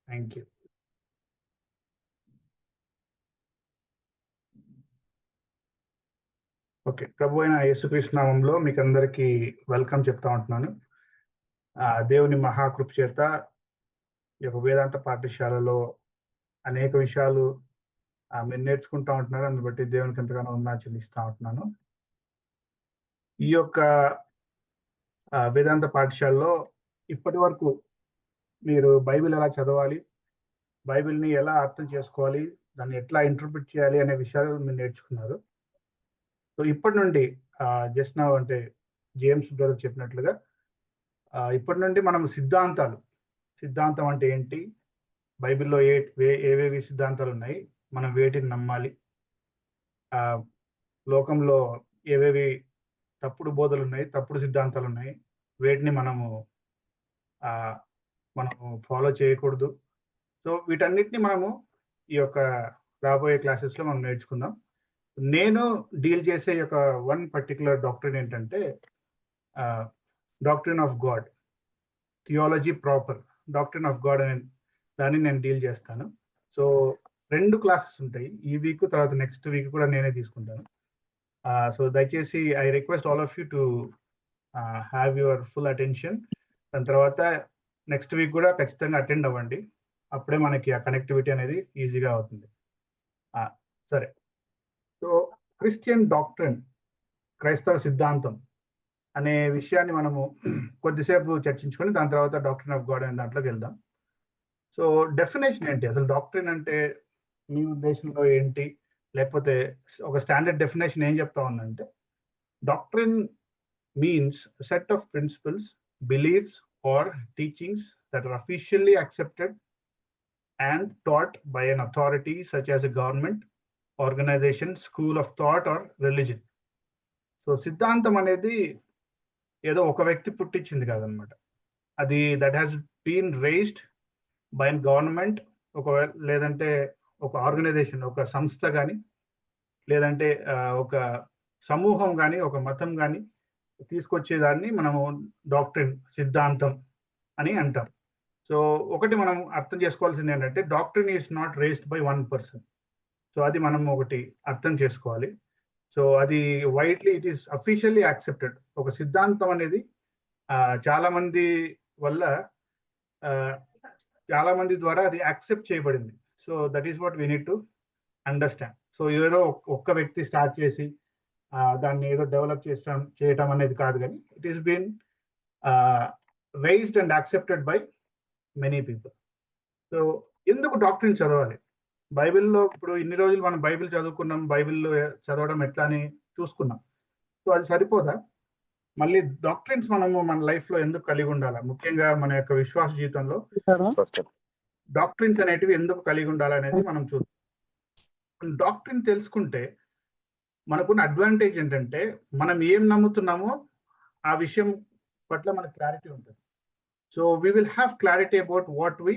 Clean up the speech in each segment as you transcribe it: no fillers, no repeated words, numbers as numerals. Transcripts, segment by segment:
Thank you. Okay, ప్రభు అయిన యేసుక్రీస్తు నామంలో మీకు అందరికీ వెల్కమ్ చెప్తా ఉంటున్నాను. దేవుని మహాకృప చేత ఈ యొక్క వేదాంత పాఠశాలలో అనేక విషయాలు మీరు నేర్చుకుంటా ఉంటున్నారు. అందుని బట్టి దేవునికి ఎంతగానో చెల్లిస్తూ ఉంటున్నాను. ఈ యొక్క వేదాంత పాఠశాలలో ఇప్పటి వరకు మీరు బైబిల్ ఎలా చదవాలి, బైబిల్ని ఎలా అర్థం చేసుకోవాలి, దాన్ని ఎట్లా ఇంటర్ప్రిట్ చేయాలి అనే విషయాలు మీరు నేర్చుకున్నారు. సో ఇప్పటి నుండి జస్ట్ నౌ అంటే జేమ్స్ బ్రదర్ చెప్పినట్లుగా ఇప్పటి నుండి మనం సిద్ధాంతం అంటే ఏంటి, బైబిల్లో ఏవేవి సిద్ధాంతాలు ఉన్నాయి, మనం వేటిని నమ్మాలి, లోకంలో ఏవేవి తప్పుడు బోధలు ఉన్నాయి, తప్పుడు సిద్ధాంతాలు ఉన్నాయి, వేటిని మనము ఫాలో చేయకూడదు. సో వీటన్నిటిని మనము ఈ యొక్క రాబోయే క్లాసెస్లో మనం నేర్చుకుందాం. నేను డీల్ చేసే యొక్క వన్ పర్టికులర్ డాక్ట్రిన్ ఏంటంటే doctrine of God, theology proper, doctrine of God అనే దాన్ని నేను డీల్ చేస్తాను. సో 2 క్లాసెస్ ఉంటాయి ఈ వీక్, తర్వాత నెక్స్ట్ వీక్ కూడా నేనే తీసుకుంటాను. సో దయచేసి I request all of you to have your full attention. దాని తర్వాత నెక్స్ట్ వీక్ కూడా ఖచ్చితంగా అటెండ్ అవ్వండి, అప్పుడే మనకి ఆ కనెక్టివిటీ అనేది ఈజీగా అవుతుంది. సరే, సో క్రిస్టియన్ డాక్ట్రిన్, క్రైస్తవ సిద్ధాంతం అనే విషయాన్ని మనము కొద్దిసేపు చర్చించుకొని దాని తర్వాత డాక్ట్రిన్ ఆఫ్ గాడ్ అనే దాంట్లోకి వెళ్దాం. సో డెఫినేషన్ ఏంటి, అసలు డాక్ట్రిన్ అంటే మీ ఉద్దేశంలో ఏంటి, లేకపోతే ఒక స్టాండర్డ్ డెఫినేషన్ ఏం చెప్తా ఉందంటే, doctrine means set of principles, beliefs or teachings that are officially accepted and taught by an authority such as a government, organisation, school of thought or religion. So సిద్ధాంతం అనేది ఏదో ఒక వ్యక్తి పుట్టించింది కాదనమాట. అది that has been raised by government, లేదంటే ఒక ఆర్గనైజేషన్, ఒక సంస్థ కానీ, లేదంటే ఒక సమూహం కానీ, ఒక మతం కానీ తీసుకొచ్చేదాన్ని మనము డాక్ట్రిన్, సిద్ధాంతం అని అంటాం. సో ఒకటి మనం అర్థం చేసుకోవాల్సింది ఏంటంటే, doctrine is not raised by one person. So అది మనం ఒకటి అర్థం చేసుకోవాలి. సో అది widely it is officially accepted. ఒక సిద్ధాంతం అనేది చాలా మంది వల్ల, చాలా మంది ద్వారా అది యాక్సెప్ట్ చేయబడింది. So that is what we need to understand. So ఏదో ఒక్క వ్యక్తి స్టార్ట్ చేసి దాన్ని ఏదో డెవలప్ చేయటం అనేది కాదు, కానీ it is been raised and accepted by many people. So ఎందుకు డాక్ట్రిన్ చదవాలి? బైబిల్లో ఇప్పుడు ఇన్ని రోజులు మనం బైబిల్ చదువుకున్నాం, బైబిల్లో చదవడం ఎట్లా అని చూసుకున్నాం. సో అది సరిపోదా? మళ్ళీ డాక్ట్రిన్స్ మనము మన లైఫ్ లో ఎందుకు కలిగి ఉండాలా? ముఖ్యంగా మన యొక్క విశ్వాస జీవితంలో డాక్ట్రిన్స్ అనేటివి ఎందుకు కలిగి ఉండాలనేది మనం చూద్దాం. డాక్ట్రిన్ తెలుసుకుంటే మనకున్న అడ్వాంటేజ్ ఏంటంటే, మనం ఏం నమ్ముతున్నామో ఆ విషయం పట్ల మనకు క్లారిటీ ఉంటుంది. So we will have clarity about what we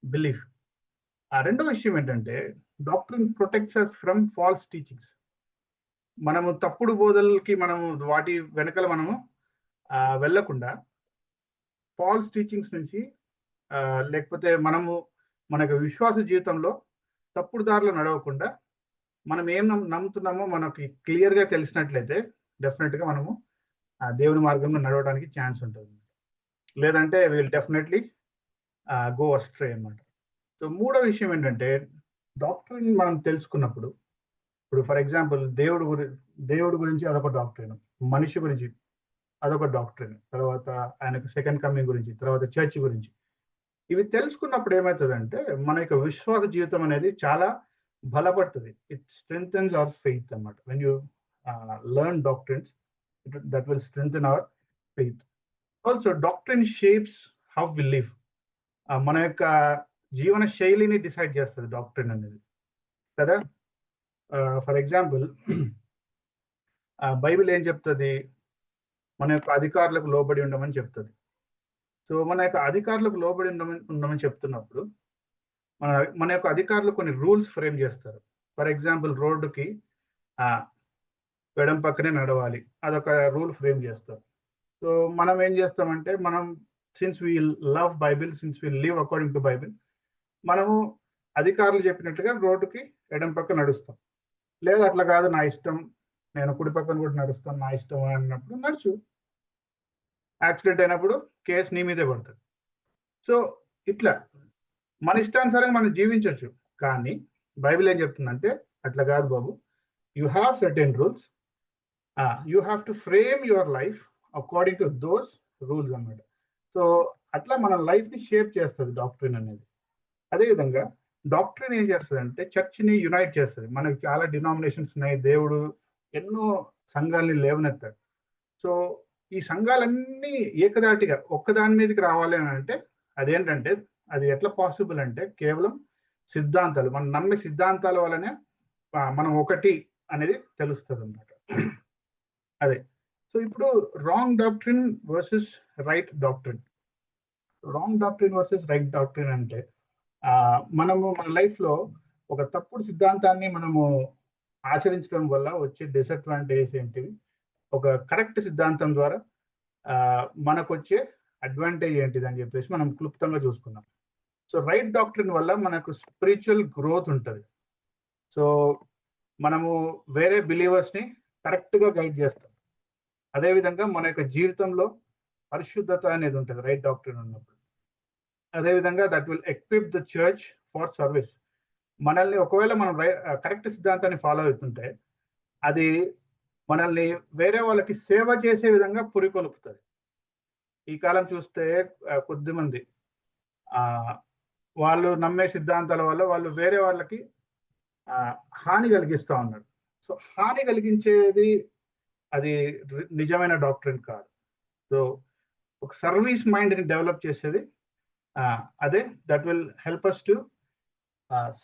believe. ఆ రెండో విషయం ఏంటంటే, doctrine protects us from false teachings. మనము తప్పుడు బోధలకి వాటి వెనకాల మనము వెళ్ళకుండా, ఫాల్స్ టీచింగ్స్ నుంచి, లేకపోతే మనకు విశ్వాస జీవితంలో తప్పుడు దారిలో నడవకుండా, మనం ఏం నమ్ముతున్నామో మనకి క్లియర్గా తెలిసినట్లయితే డెఫినెట్గా మనము దేవుని మార్గంలో నడవడానికి ఛాన్స్ ఉంటుంది. లేదంటే విల్ డెఫినెట్లీ గో అస్ట్రే అన్నమాట. సో మూడో విషయం ఏంటంటే, డాక్ట్రిన్ మనం తెలుసుకున్నప్పుడు, ఇప్పుడు ఫర్ ఎగ్జాంపుల్ దేవుడు గురించి అదొక డాక్ట్రిన్, మనిషి గురించి అదొక డాక్ట్రిన్, తర్వాత ఆయనకు సెకండ్ కమింగ్ గురించి, తర్వాత చర్చ్ గురించి, ఇవి తెలుసుకున్నప్పుడు ఏమవుతుందంటే మన యొక్క విశ్వాస జీవితం అనేది చాలా బలపడుతుంది. ఇట్ స్ట్రెంగ్థెన్స్ అవర్ ఫెయిత్ అన్నమాట. When you learn doctrines, that will strengthen our faith. Also doctrine shapes how we live. మన యొక్క జీవన శైలిని డిసైడ్ చేస్తుంది డాక్ట్రిన్ అనేది కదా. ఫర్ ఎగ్జాంపుల్, బైబిల్ ఏం చెప్తుంది? మన యొక్క అధికారులకు లోబడి ఉండమని చెప్తుంది. సో మన యొక్క అధికారులకు లోబడి ఉండమని చెప్తున్నప్పుడు మన యొక్క అధికారులు కొన్ని రూల్స్ ఫ్రేమ్ చేస్తారు. ఫర్ ఎగ్జాంపుల్, రోడ్డుకి ఎడం పక్కనే నడవాలి, అదొక రూల్ ఫ్రేమ్ చేస్తారు. సో మనం ఏం చేస్తామంటే, since we love Bible, since we live according to Bible, మనము అధికారులు చెప్పినట్లుగా రోడ్డుకి ఎడం పక్క నడుస్తాం. లేదు అట్లా కాదు నా ఇష్టం, నేను కుడి పక్కన కూడా నడుస్తాను నా ఇష్టం అన్నప్పుడు నడుచు. యాక్సిడెంట్ అయినప్పుడు కేసు నీ మీదే పడుతుంది. సో ఇట్లా మన ఇష్టానుసారంగా మనం జీవించవచ్చు. కానీ బైబిల్ ఏం చెప్తుందంటే అట్లా కాదు బాబు, you have certain rules, you have to frame your life according to those rules అన్నమాట. సో అట్లా మన లైఫ్ ని షేప్ చేస్తుంది డాక్ట్రిన్ అనేది. అదేవిధంగా డాక్ట్రిన్ ఏం చేస్తుంది అంటే చర్చ్ని యునైట్ చేస్తుంది. మనకి చాలా డినామినేషన్స్ ఉన్నాయి, దేవుడు ఎన్నో సంఘాలని లేవనెత్తాడు. సో ఈ సంఘాలన్నీ ఏకదాటిగా ఒక్కదాని మీదకి రావాలి అని అంటే అదేంటంటే అది ఎట్లా పాసిబుల్ అంటే కేవలం సిద్ధాంతాలు, మనం నమ్మే సిద్ధాంతాల వల్లనే మనం ఒకటి అనేది తెలుస్తుంది అన్నమాట. అదే. సో ఇప్పుడు wrong doctrine versus right doctrine. Wrong doctrine versus right doctrine అంటే మనము మన లైఫ్లో ఒక తప్పుడు సిద్ధాంతాన్ని మనము ఆచరించడం వల్ల వచ్చే డిసడ్వాంటేజెస్ ఏంటివి, ఒక కరెక్ట్ సిద్ధాంతం ద్వారా మనకు వచ్చే అడ్వాంటేజ్ ఏంటిది అని చెప్పేసి మనం క్లుప్తంగా చూసుకున్నాం. సో రైట్ డాక్ట్రిన్ వల్ల మనకు స్పిరిచువల్ గ్రోత్ ఉంటుంది. సో మనము వేరే బిలీవర్స్ని కరెక్ట్గా గైడ్ చేస్తాం. అదేవిధంగా మన యొక్క జీవితంలో పరిశుద్ధత అనేది ఉంటుంది రైట్ డాక్ట్రిన్ ఉన్నప్పుడు. అదేవిధంగా that will equip the church for service. మనల్ని ఒకవేళ మనం కరెక్ట్ సిద్ధాంతాన్ని ఫాలో అవుతుంటే అది మనల్ని వేరే వాళ్ళకి సేవ చేసే విధంగా పురికొల్పుతుంది. ఈ కాలం చూస్తే కొద్దిమంది వాళ్ళు నమ్మే సిద్ధాంతాల వల్ల వాళ్ళు వేరే వాళ్ళకి హాని కలిగిస్తూ ఉన్నారు. సో హాని కలిగించేది అది నిజమైన డాక్ట్రిన్ కాదు. సో ఒక సర్వీస్ మైండ్ని డెవలప్ చేసేది అదే that will help us to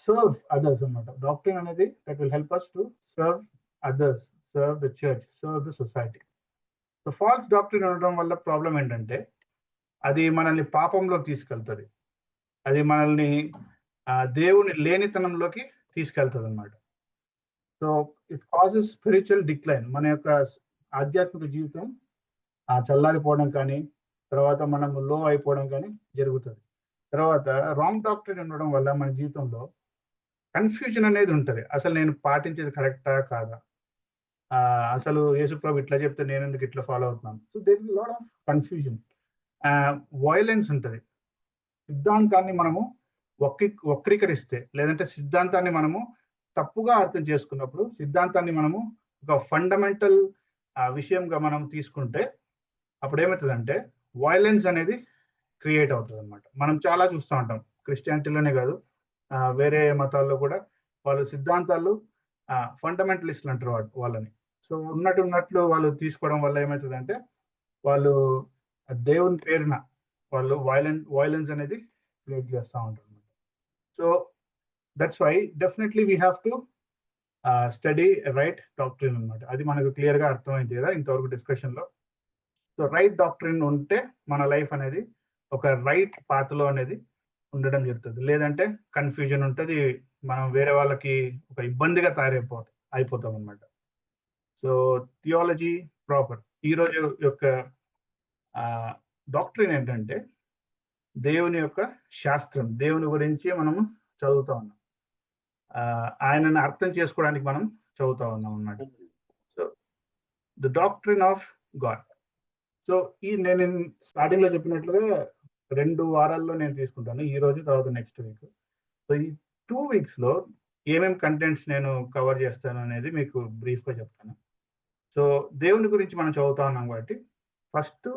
serve others అన్నమాట. డాక్ట్రిన్ అనేది that will help us to serve others, serve the church, serve the society. So false doctrine ఉండడం వల్ల ప్రాబ్లం ఏంటంటే అది మనల్ని పాపంలోకి తీసుకెళ్తుంది, అది మనల్ని దేవుని లేనితనంలోకి తీసుకెళ్తుంది అన్నమాట. So it causes spiritual decline. మన యొక్క ఆధ్యాత్మిక జీవితం చల్లారిపోవడం కానీ, తర్వాత మనం లో అయిపోవడం కానీ జరుగుతుంది. తర్వాత రాంగ్ డాక్ట్రిన్ ఉండడం వల్ల మన జీవితంలో కన్ఫ్యూజన్ అనేది ఉంటుంది. అసలు నేను పాటించేది కరెక్టా కాదా, అసలు యేసుప్రభు ఇట్లా చెప్తే నేను ఎందుకు ఇట్లా ఫాలో అవుతున్నాను. So there is lot of confusion. Violence ఉంటుంది. సిద్ధాంతాన్ని మనము వక్రీకరిస్తే, లేదంటే సిద్ధాంతాన్ని మనము తప్పుగా అర్థం చేసుకున్నప్పుడు, సిద్ధాంతాన్ని మనము ఒక ఫండమెంటల్ విషయంగా మనం తీసుకుంటే అప్పుడు ఏమవుతుందంటే వయలెన్స్ అనేది క్రియేట్ అవుతుంది అనమాట. మనం చాలా చూస్తూ ఉంటాం, క్రిస్టియానిటీలోనే కాదు వేరే మతాల్లో కూడా వాళ్ళు సిద్ధాంతాలు ఫండమెంటలిస్టులు అంటారు వాళ్ళని. సో ఉన్నట్లు వాళ్ళు తీసుకోవడం వల్ల ఏమవుతుందంటే వాళ్ళు దేవుని పేరున వాళ్ళు వైలెన్స్ అనేది క్రియేట్ చేస్తూ ఉంటారు అనమాట. So that's why definitely we have to study right doctrine అనమాట. అది మనకు క్లియర్గా అర్థమైంది కదా ఇంతవరకు డిస్కషన్లో. సో రైట్ డాక్ట్రిన్ ఉంటే మన లైఫ్ అనేది ఒక రైట్ పాత్లో అనేది ఉండడం జరుగుతుంది. లేదంటే కన్ఫ్యూజన్ ఉంటుంది, మనం వేరే వాళ్ళకి ఒక ఇబ్బందిగా అయిపోతాం అనమాట. So theology proper. ఈరోజు యొక్క డాక్ట్రిన్ ఏంటంటే దేవుని యొక్క శాస్త్రం, దేవుని గురించి మనము చదువుతా ఉన్నాం, ఆయనను అర్థం చేసుకోవడానికి మనం చదువుతా ఉన్నాం అన్నమాట. So the doctrine of God. So నేను స్టార్టింగ్ లో చెప్పినట్లుగా 2 వారాల్లో నేను తీసుకుంటాను, ఈ రోజు తర్వాత నెక్స్ట్ వీక్. సో ఈ 2 weeks లో ఏమేమి కంటెంట్స్ నేను కవర్ చేస్తాను అనేది మీకు బ్రీఫ్గా చెప్తాను. సో దేవుని గురించి మనం చదువుతా ఉన్నాం కాబట్టి first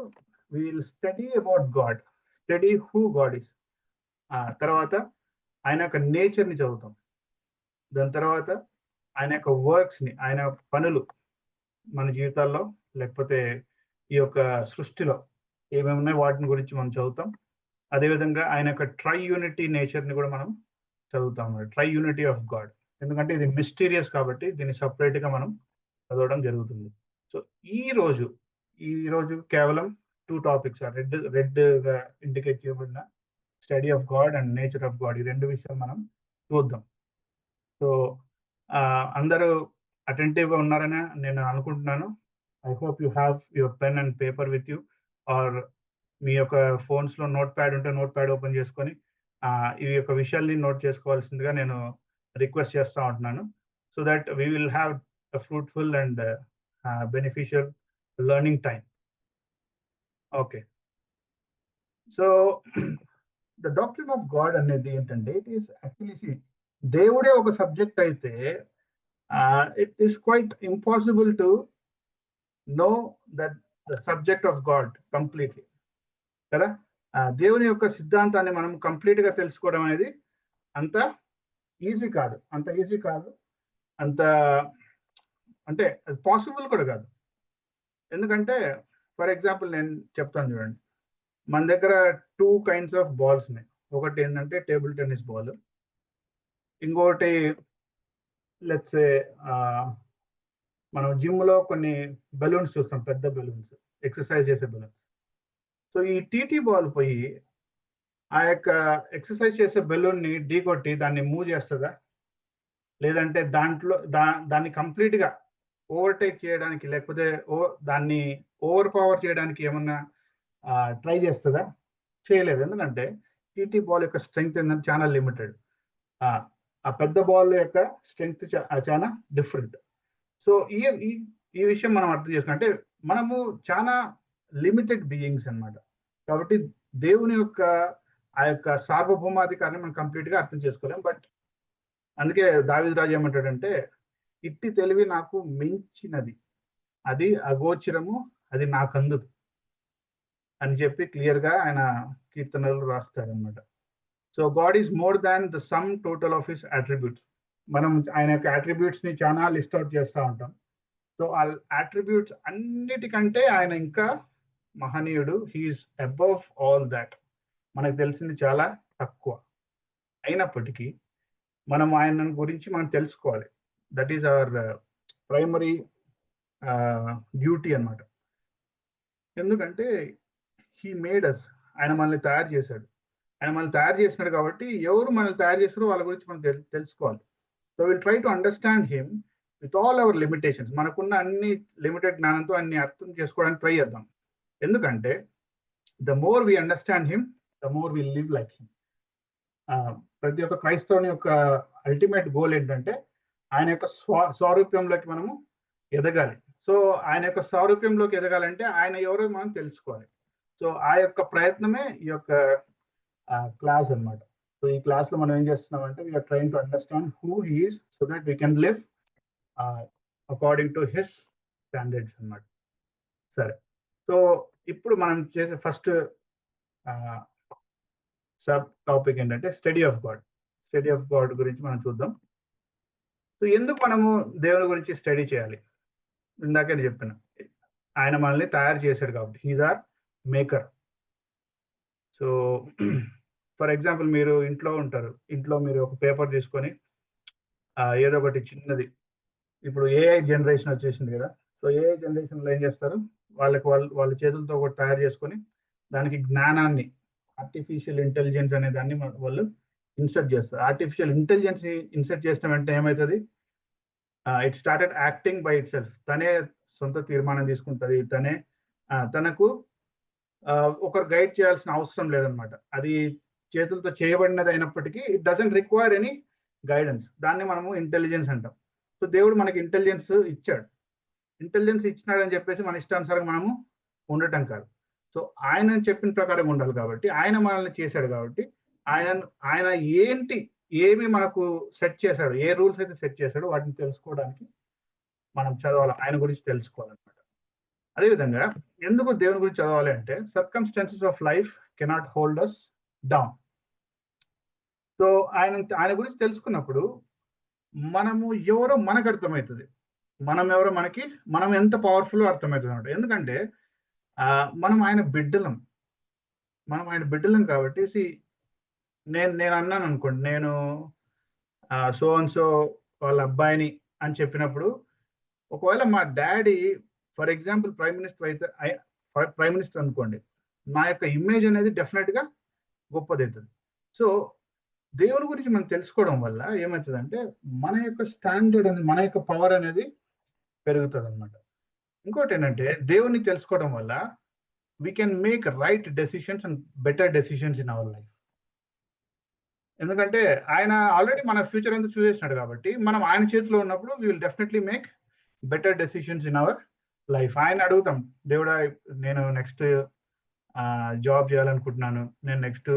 we will study about God, study who God is. తర్వాత ఆయన యొక్క నేచర్ని చదువుతాం. దాని తర్వాత ఆయన యొక్క వర్క్స్ని, ఆయన పనులు మన జీవితాల్లో లేకపోతే ఈ యొక్క సృష్టిలో ఏమేమి ఉన్నాయి వాటిని గురించి మనం చదువుతాం. అదేవిధంగా ఆయన యొక్క ట్రై యూనిటీ నేచర్ని కూడా మనం చదువుతాం, ట్రై యూనిటీ ఆఫ్ గాడ్. ఎందుకంటే ఇది మిస్టీరియస్ కాబట్టి దీన్ని సపరేట్గా మనం చదవడం జరుగుతుంది. సో ఈ రోజు కేవలం 2 topics రెడ్గా ఇండికేట్ చేయబడిన study of God and nature of God, ఈ 2 విషయాలు మనం చూద్దాం. సో అందరూ అటెంటివ్గా ఉన్నారని నేను అనుకుంటున్నాను. I hope you have your pen and paper with you, or మీ యొక్క ఫోన్స్లో నోట్ ప్యాడ్ ఉంటే నోట్ ప్యాడ్ ఓపెన్ చేసుకొని ఈ యొక్క విషయాల్ని నోట్ చేసుకోవాల్సిందిగా నేను రిక్వెస్ట్ చేస్తూ ఉంటున్నాను. So that we will have a fruitful and beneficial learning time. Okay. So the doctrine of God అనేది ఏంటంటే, ఇట్ ఈస్ యాక్చువల్లీ దేవుడే ఒక సబ్జెక్ట్ అయితే it is quite impossible to know that the subject of God completely కదా. దేవుని యొక్క సిద్ధాంతాన్ని మనం కంప్లీట్ గా తెలుసుకోవడం అనేది అంత ఈజీ కాదు, అంత అంటే పాసిబుల్ కూడా కాదు. ఎందుకంటే ఫర్ ఎగ్జాంపుల్ నేను చెప్తాను చూడండి, మన దగ్గర 2 kinds ఆఫ్ బాల్స్ ఉన్నాయి. ఒకటి ఏంటంటే టేబుల్ టెన్నిస్ బాల్, ఇంకోటి లెట్స్ సే మనం జిమ్ లో కొన్ని బెలూన్స్ చూస్తాం, పెద్ద బెలూన్స్, ఎక్సర్సైజ్ చేసే బెలూన్స్. సో ఈ టీటీ బాల్ పోయి ఆ యొక్క ఎక్సర్సైజ్ చేసే బెలూన్ ని ఢీ కొట్టి దాన్ని మూవ్ చేస్తుందా, లేదంటే దాన్ని కంప్లీట్ గా ఓవర్టేక్ చేయడానికి, లేకపోతే దాన్ని ఓవర్ పవర్ చేయడానికి ఏమన్నా ట్రై చేస్తుందా? చేయలేదు. ఎందుకంటే టీటీ బాల్ యొక్క స్ట్రెంగ్త్ ఏంటంటే చాలా లిమిటెడ్. ఆ పెద్ద బాల్ యొక్క స్ట్రెంగ్త్ చాలా డిఫరెంట్. సో ఈ విషయం మనం అర్థం చేసుకుంటే మనము చాలా లిమిటెడ్ బీయింగ్స్ అన్నమాట. కాబట్టి దేవుని యొక్క ఆ యొక్క సార్వభౌమాధికారాన్ని మనం కంప్లీట్ గా అర్థం చేసుకోలేం. బట్ అందుకే దావీదు రాజు ఏమంటాడంటే, ఇట్టి తెలివి నాకు మించినది, అది అగోచరము, అది నాకు అందదు అని చెప్పి క్లియర్ గా ఆయన కీర్తనలు రాస్తారనమాట. So God is more than the sum total of his attributes. మనం ఆయన యొక్క అట్రిబ్యూట్స్ ని చాలా లిస్ట్ అవుట్ చేస్తూ ఉంటాం. సో ఆ అట్రిబ్యూట్స్ అన్నిటికంటే ఆయన ఇంకా మహనీయుడు. He is above all that. మనకు తెలిసింది చాలా తక్కువ. అయినప్పటికీ మనం ఆయన గురించి మనం తెలుసుకోవాలి. That is our primary duty అన్నమాట. ఎందుకంటే హీ మేడ్ అస్, ఆయన మనల్ని తయారు చేశాడు. ఆయన మనల్ని తయారు చేసినాడు కాబట్టి ఎవరు మనల్ని తయారు చేస్తారో వాళ్ళ గురించి మనం తెలుసుకోవాలి. So will try to understand him with all our limitations. మనకున్న అన్ని లిమిటెడ్ జ్ఞానంతో అన్ని అర్థం చేసుకోవడానికి ట్రై చేద్దాం. ఎందుకంటే the more we understand him, the more we live like him. ప్రతి ఒక్క క్రైస్తవుని యొక్క అల్టిమేట్ గోల్ ఏంటంటే ఆయన యొక్క స్వారూప్యంలోకి మనము ఎదగాలి. సో ఆయన యొక్క స్వారూప్యంలోకి ఎదగాలంటే ఆయన ఎవరో మనం తెలుసుకోవాలి. సో ఆ యొక్క ప్రయత్నమే ఈ యొక్క క్లాస్ అన్నమాట. సో ఈ క్లాస్ లో మనం ఏం చేస్తున్నాం అంటే we are trying to understand who he is, so that we can live according to his standards అన్నమాట. సరే, సో ఇప్పుడు మనం చేసే ఫస్ట్ సబ్ టాపిక్ ఏంటంటే study of God. Study of God గురించి మనం చూద్దాం. సో ఎందుకు మనము దేవుని గురించి స్టడీ చేయాలి? ఇందాకే నేను చెప్పాను, ఆయన మనల్ని తయారు చేశాడు కాబట్టి, his or maker. So for example మీరు ఇంట్లో ఉంటారు, ఇంట్లో మీరు ఒక పేపర్ తీసుకొని ఏదో ఒకటి చిన్నది, ఇప్పుడు ఏఐ జనరేషన్ వచ్చేసింది కదా. సో ఏఐ జనరేషన్ లో ఏం చేస్తారు, వాళ్ళ చేతులతో ఒకటి తయారు చేసుకొని దానికి జ్ఞానాన్ని, ఆర్టిఫిషియల్ ఇంటెలిజెన్స్ అనే దాన్ని వాళ్ళు ఇన్సర్ట్ చేస్తారు. ఆర్టిఫిషియల్ ఇంటెలిజెన్స్ ఇన్సర్ట్ చేసిన వెంటనే ఏమవుతుంది, it started acting by it self. తనే సొంత తీర్మానం తీసుకుంటుంది, తనకు ఒకరు గైడ్ చేయాల్సిన అవసరం లేదనమాట. అది చేతులతో చేయబడినది అయినప్పటికీ it doesn't require any guidance. దాన్ని మనము ఇంటెలిజెన్స్ అంటాం. సో దేవుడు మనకి ఇంటెలిజెన్స్ ఇచ్చాడు. ఇంటెలిజెన్స్ ఇచ్చినాడని చెప్పేసి మన ఇష్టానుసారంగా మనము ఉండటం కాదు. సో ఆయన చెప్పిన ప్రకారం ఉండాలి కాబట్టి, ఆయన మనల్ని చేశాడు కాబట్టి, ఆయన ఏమి మనకు సెట్ చేశాడు, ఏ రూల్స్ అయితే సెట్ చేశాడో వాటిని తెలుసుకోవడానికి మనం చదవాలి, ఆయన గురించి తెలుసుకోవాలన్నమాట. అదేవిధంగా ఎందుకు దేవుని గురించి చదవాలి అంటే, circumstances of life cannot hold us down. So ఆయన గురించి తెలుసుకున్నప్పుడు మనము ఎవరో మనకు అర్థమవుతుంది, మనం ఎంత పవర్ఫుల్ అర్థమవుతుంది అనమాట. ఎందుకంటే మనం ఆయన బిడ్డలం కాబట్టి, నేను అన్నాను అనుకోండి, నేను సో అండ్ సో వాళ్ళ అబ్బాయిని అని చెప్పినప్పుడు, ఒకవేళ మా daddy for example prime minister అనుకోండి, నా యొక్క ఇమేజ్ అనేది డెఫినెట్ గా గొప్పదవుతుంది. సో దేవుని గురించి మనం తెలుసుకోవడం వల్ల ఏమవుతుందంటే మన యొక్క స్టాండర్డ్ అనేది, మన యొక్క పవర్ అనేది పెరుగుతుంది అనమాట. ఇంకోటి ఏంటంటే దేవుని తెలుసుకోవడం వల్ల we can make right decisions and better decisions in our life. ఎందుకంటే ఆయన ఆల్రెడీ మన ఫ్యూచర్ అంతా చూసేసినాడు కాబట్టి మనం ఆయన చేతిలో ఉన్నప్పుడు we will definitely make better decisions in our life. ఆయన అడుగుతాం, దేవుడా నేను నెక్స్ట్ జాబ్ చేయాలనుకుంటున్నాను, నేను నెక్స్ట్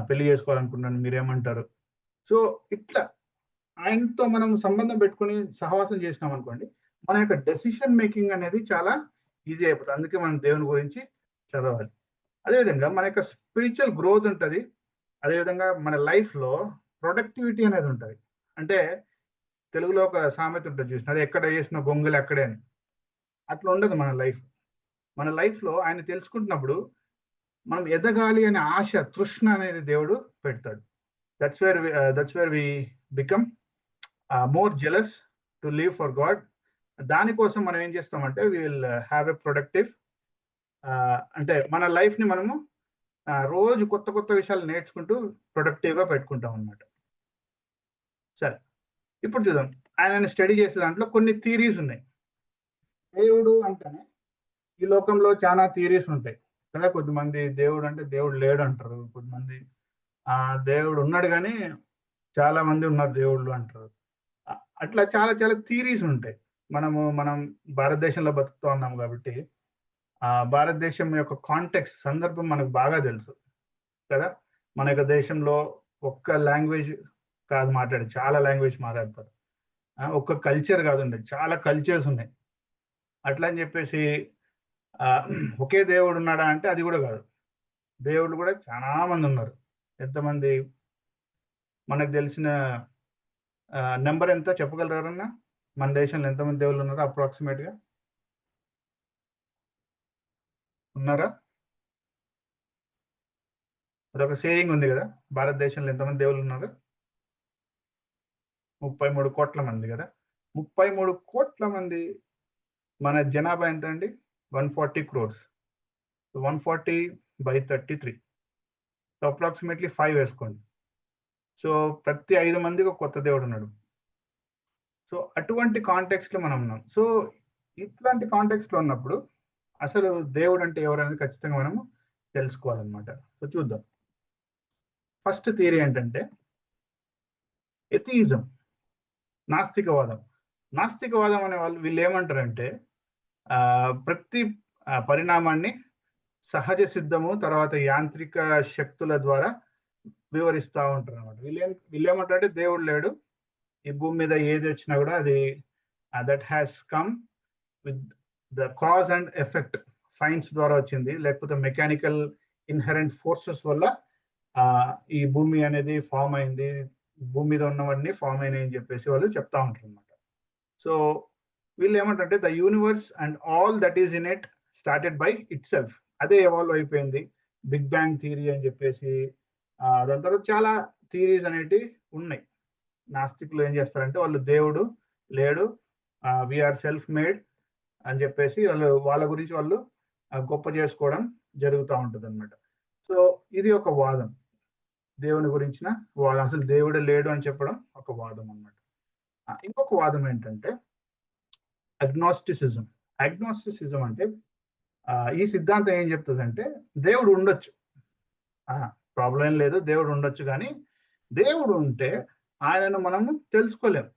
పెళ్లి చేసుకోవాలనుకుంటున్నాను, మీరేమంటారు? సో ఇట్లా ఆయనతో మనం సంబంధం పెట్టుకుని సహవాసం చేసినాం అనుకోండి, మన యొక్క డెసిషన్ మేకింగ్ అనేది చాలా ఈజీ అయిపోతుంది. అందుకే మనం దేవుని గురించి చదవాలి. అదేవిధంగా మన యొక్క స్పిరిచువల్ గ్రోత్ ఉంటుంది. అదేవిధంగా మన లైఫ్లో ప్రొడక్టివిటీ అనేది ఉంటుంది. అంటే తెలుగులో ఒక సామెత ఉంటుంది చూసిన, అది ఎక్కడ వేసిన గొంగలు అక్కడే అని. అట్లా ఉండదు మన లైఫ్. మన లైఫ్లో ఆయన తెలుసుకుంటున్నప్పుడు మనం ఎదగాలి అనే ఆశ, తృష్ణ అనేది దేవుడు పెడతాడు. That's where we become more jealous to live for God. దానికోసం మనం ఏం చేస్తామంటే we will have a productive, అంటే మన లైఫ్ని మనము రోజు కొత్త కొత్త విషయాలు నేర్చుకుంటూ ప్రొడక్టివ్గా పెట్టుకుంటాం అన్నమాట. సరే, ఇప్పుడు చూద్దాం. ఆయన స్టడీ చేసే దాంట్లో కొన్ని థియరీస్ ఉన్నాయి. దేవుడు అంటేనే ఈ లోకంలో చాలా థియరీస్ ఉంటాయి కదా. కొద్దిమంది దేవుడు అంటే దేవుడు లేడు అంటారు, కొద్దిమంది దేవుడు ఉన్నాడు కానీ చాలా మంది ఉన్నారు దేవుళ్ళు అంటారు. అట్లా చాలా చాలా థియరీస్ ఉంటాయి. మనం భారతదేశంలో బతుకుతూ ఉన్నాం కాబట్టి భారతదేశం యొక్క కాంటెక్స్ట్, సందర్భం మనకు బాగా తెలుసు కదా. మన యొక్క దేశంలో ఒక్క లాంగ్వేజ్ కాదు మాట్లాడి, చాలా లాంగ్వేజ్ మాట్లాడతారు. ఒక్క కల్చర్ కాదండి, చాలా కల్చర్స్ ఉన్నాయి. అట్లా అని చెప్పేసి ఒకే దేవుడు ఉన్నాడా అంటే అది కూడా కాదు. దేవుళ్ళు కూడా చాలా మంది ఉన్నారు. ఎంతమంది మనకు తెలిసిన నెంబర్ ఎంత చెప్పగలరన్నా? మన దేశంలో ఎంతమంది దేవుళ్ళు ఉన్నారో అప్రాక్సిమేట్గా ఉన్నారా? అదొక సేయింగ్ ఉంది కదా, భారతదేశంలో ఎంతమంది దేవుళ్ళు ఉన్నారు? 33 కోట్ల మంది కదా. 33 కోట్ల మంది. మన జనాభా ఎంత అండి? 140 crores. 140 by 33, సో అప్రాక్సిమేట్లీ 5 వేసుకోండి. సో ప్రతి 5 మందికి ఒక కొత్త దేవుడు ఉన్నాడు. సో అటువంటి కాంటెక్స్ట్లో మనం ఉన్నాం. సో ఇట్లాంటి కాంటెక్స్ట్లో ఉన్నప్పుడు అసలు దేవుడు అంటే ఎవరనేది ఖచ్చితంగా మనము తెలుసుకోవాలన్నమాట. సో చూద్దాం. ఫస్ట్ థియరీ ఏంటంటే ఎథియిజం, నాస్తికవాదం. నాస్తికవాదం అనే వాళ్ళు వీళ్ళు ఏమంటారంటే ప్రతి పరిణామాన్ని సహజ సిద్ధము, తర్వాత యాంత్రిక శక్తుల ద్వారా వివరిస్తూ ఉంటారు అనమాట. వీళ్ళు ఏమంటారంటే దేవుడు లేడు, ఈ భూమి మీద ఏది వచ్చినా కూడా అది that has come with the cause and effect, science ద్వారా వచ్చింది, లేకపోతే మెకానికల్ ఇన్హెరెంట్ ఫోర్సెస్ వల్ల ఈ భూమి అనేది ఫామ్ అయింది, భూమి మీద ఉన్నవన్నీ ఫామ్ అయినాయి అని చెప్పేసి వాళ్ళు చెప్తా ఉంటారు అనమాట. సో వీళ్ళు ఏమంటారంటే the universe and all that is in it started by it self, అదే ఎవాల్వ్ అయిపోయింది, బిగ్ బ్యాంగ్ థియరీ అని చెప్పేసి. దాని తర్వాత చాలా థియరీస్ అనేటివి ఉన్నాయి. నాస్తికులు ఏం చేస్తారంటే వాళ్ళు దేవుడు లేడు, వీఆర్ సెల్ఫ్ మేడ్ అని చెప్పేసి వాళ్ళ గురించి వాళ్ళు గొప్ప చేసుకోవడం జరుగుతూ ఉంటుంది అనమాట. సో ఇది ఒక వాదం, దేవుని గురించిన వాదం. అసలు దేవుడే లేడు అని చెప్పడం ఒక వాదం అనమాట. ఇంకొక వాదం ఏంటంటే అగ్నాస్టిసిజం. అగ్నాస్టిసిజం అంటే ఈ సిద్ధాంతం ఏం చెప్తుందంటే దేవుడు ఉండొచ్చు, ప్రాబ్లం ఏం లేదు, దేవుడు ఉండొచ్చు, కానీ దేవుడు ఉంటే ఆయనను మనము తెలుసుకోలేము.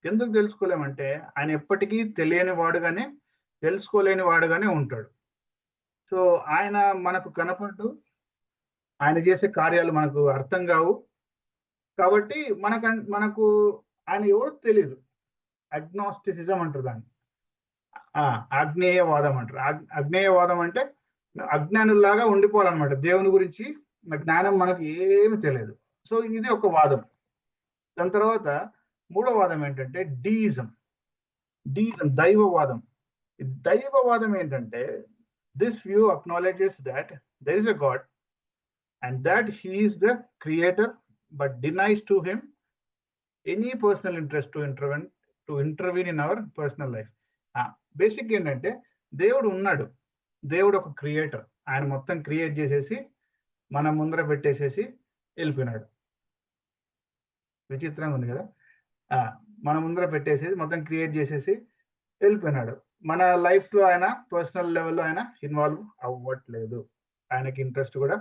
ఎందుకు తెలుసుకోలేమంటే ఆయన ఎప్పటికీ తెలియని వాడుగానే, తెలుసుకోలేని వాడుగానే ఉంటాడు. సో ఆయన మనకు కనపడు, ఆయన చేసే కార్యాలు మనకు అర్థం కావు, కాబట్టి మనకు ఆయన ఎవరో తెలియదు. అగ్నాస్టిసిజం అంటారు దాన్ని, అజ్ఞేయవాదం అంటారు. అజ్ఞేయవాదం అంటే అజ్ఞానుల్లాగా ఉండిపోవాలన్నమాట, దేవుని గురించి జ్ఞానం మనకు ఏమి తెలియదు. సో ఇది ఒక వాదం. దాని తర్వాత మూడో వాదం ఏంటంటే డీయిజం. దైవవాదం. దైవవాదం ఏంటంటే this view acknowledges that there is a God and that he is the creator but denies to him any personal interest to intervene in our personal life. Basic ఏంటంటే దేవుడు ఉన్నాడు, దేవుడు ఒక క్రియేటర్, ఆయన మొత్తం క్రియేట్ చేసేసి మన ముందర పెట్టేసేసి వెళ్ళిపోయినాడు. విచిత్రంగా ఉంది కదా. మన ముందర పెట్టేసేసి మొత్తం క్రియేట్ చేసేసి వెళ్ళిపోయినాడు. మన లైఫ్లో ఆయన పర్సనల్ లెవెల్లో ఆయన ఇన్వాల్వ్ అవ్వట్లేదు, ఆయనకి ఇంట్రెస్ట్ కూడా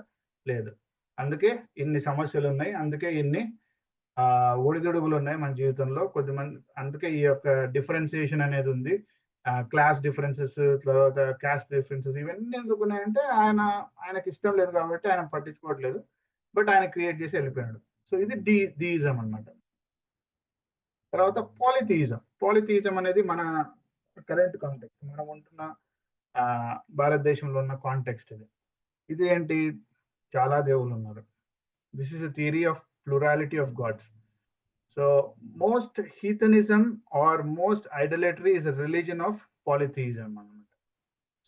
లేదు. అందుకే ఇన్ని సమస్యలు ఉన్నాయి, అందుకే ఇన్ని ఒడిదుడుగులు ఉన్నాయి మన జీవితంలో. కొద్దిమంది అందుకే ఈ యొక్క డిఫరెన్సియేషన్ అనేది ఉంది. క్లాస్ డిఫరెన్సెస్, తర్వాత క్యాస్ట్ డిఫరెన్సెస్ ఇవన్నీ ఎందుకున్నాయంటే ఆయనకి ఇష్టం లేదు కాబట్టి ఆయన పట్టించుకోవట్లేదు. బట్ ఆయన క్రియేట్ చేసి వెళ్ళిపోయాడు. సో ఇది డీయిజం అన్నమాట. తర్వాత పాలిథియిజం అనేది మన కరెంట్ కాంటెక్స్ట్, మనం ఉంటున్న భారతదేశంలో ఉన్న కాంటెక్స్ట్ ఇది ఏంటి, చాలా దేవుళ్ళు ఉన్నారు. This is a theory of plurality of gods. So most heathenism or most idolatry is a religion of polytheism అన్నమాట.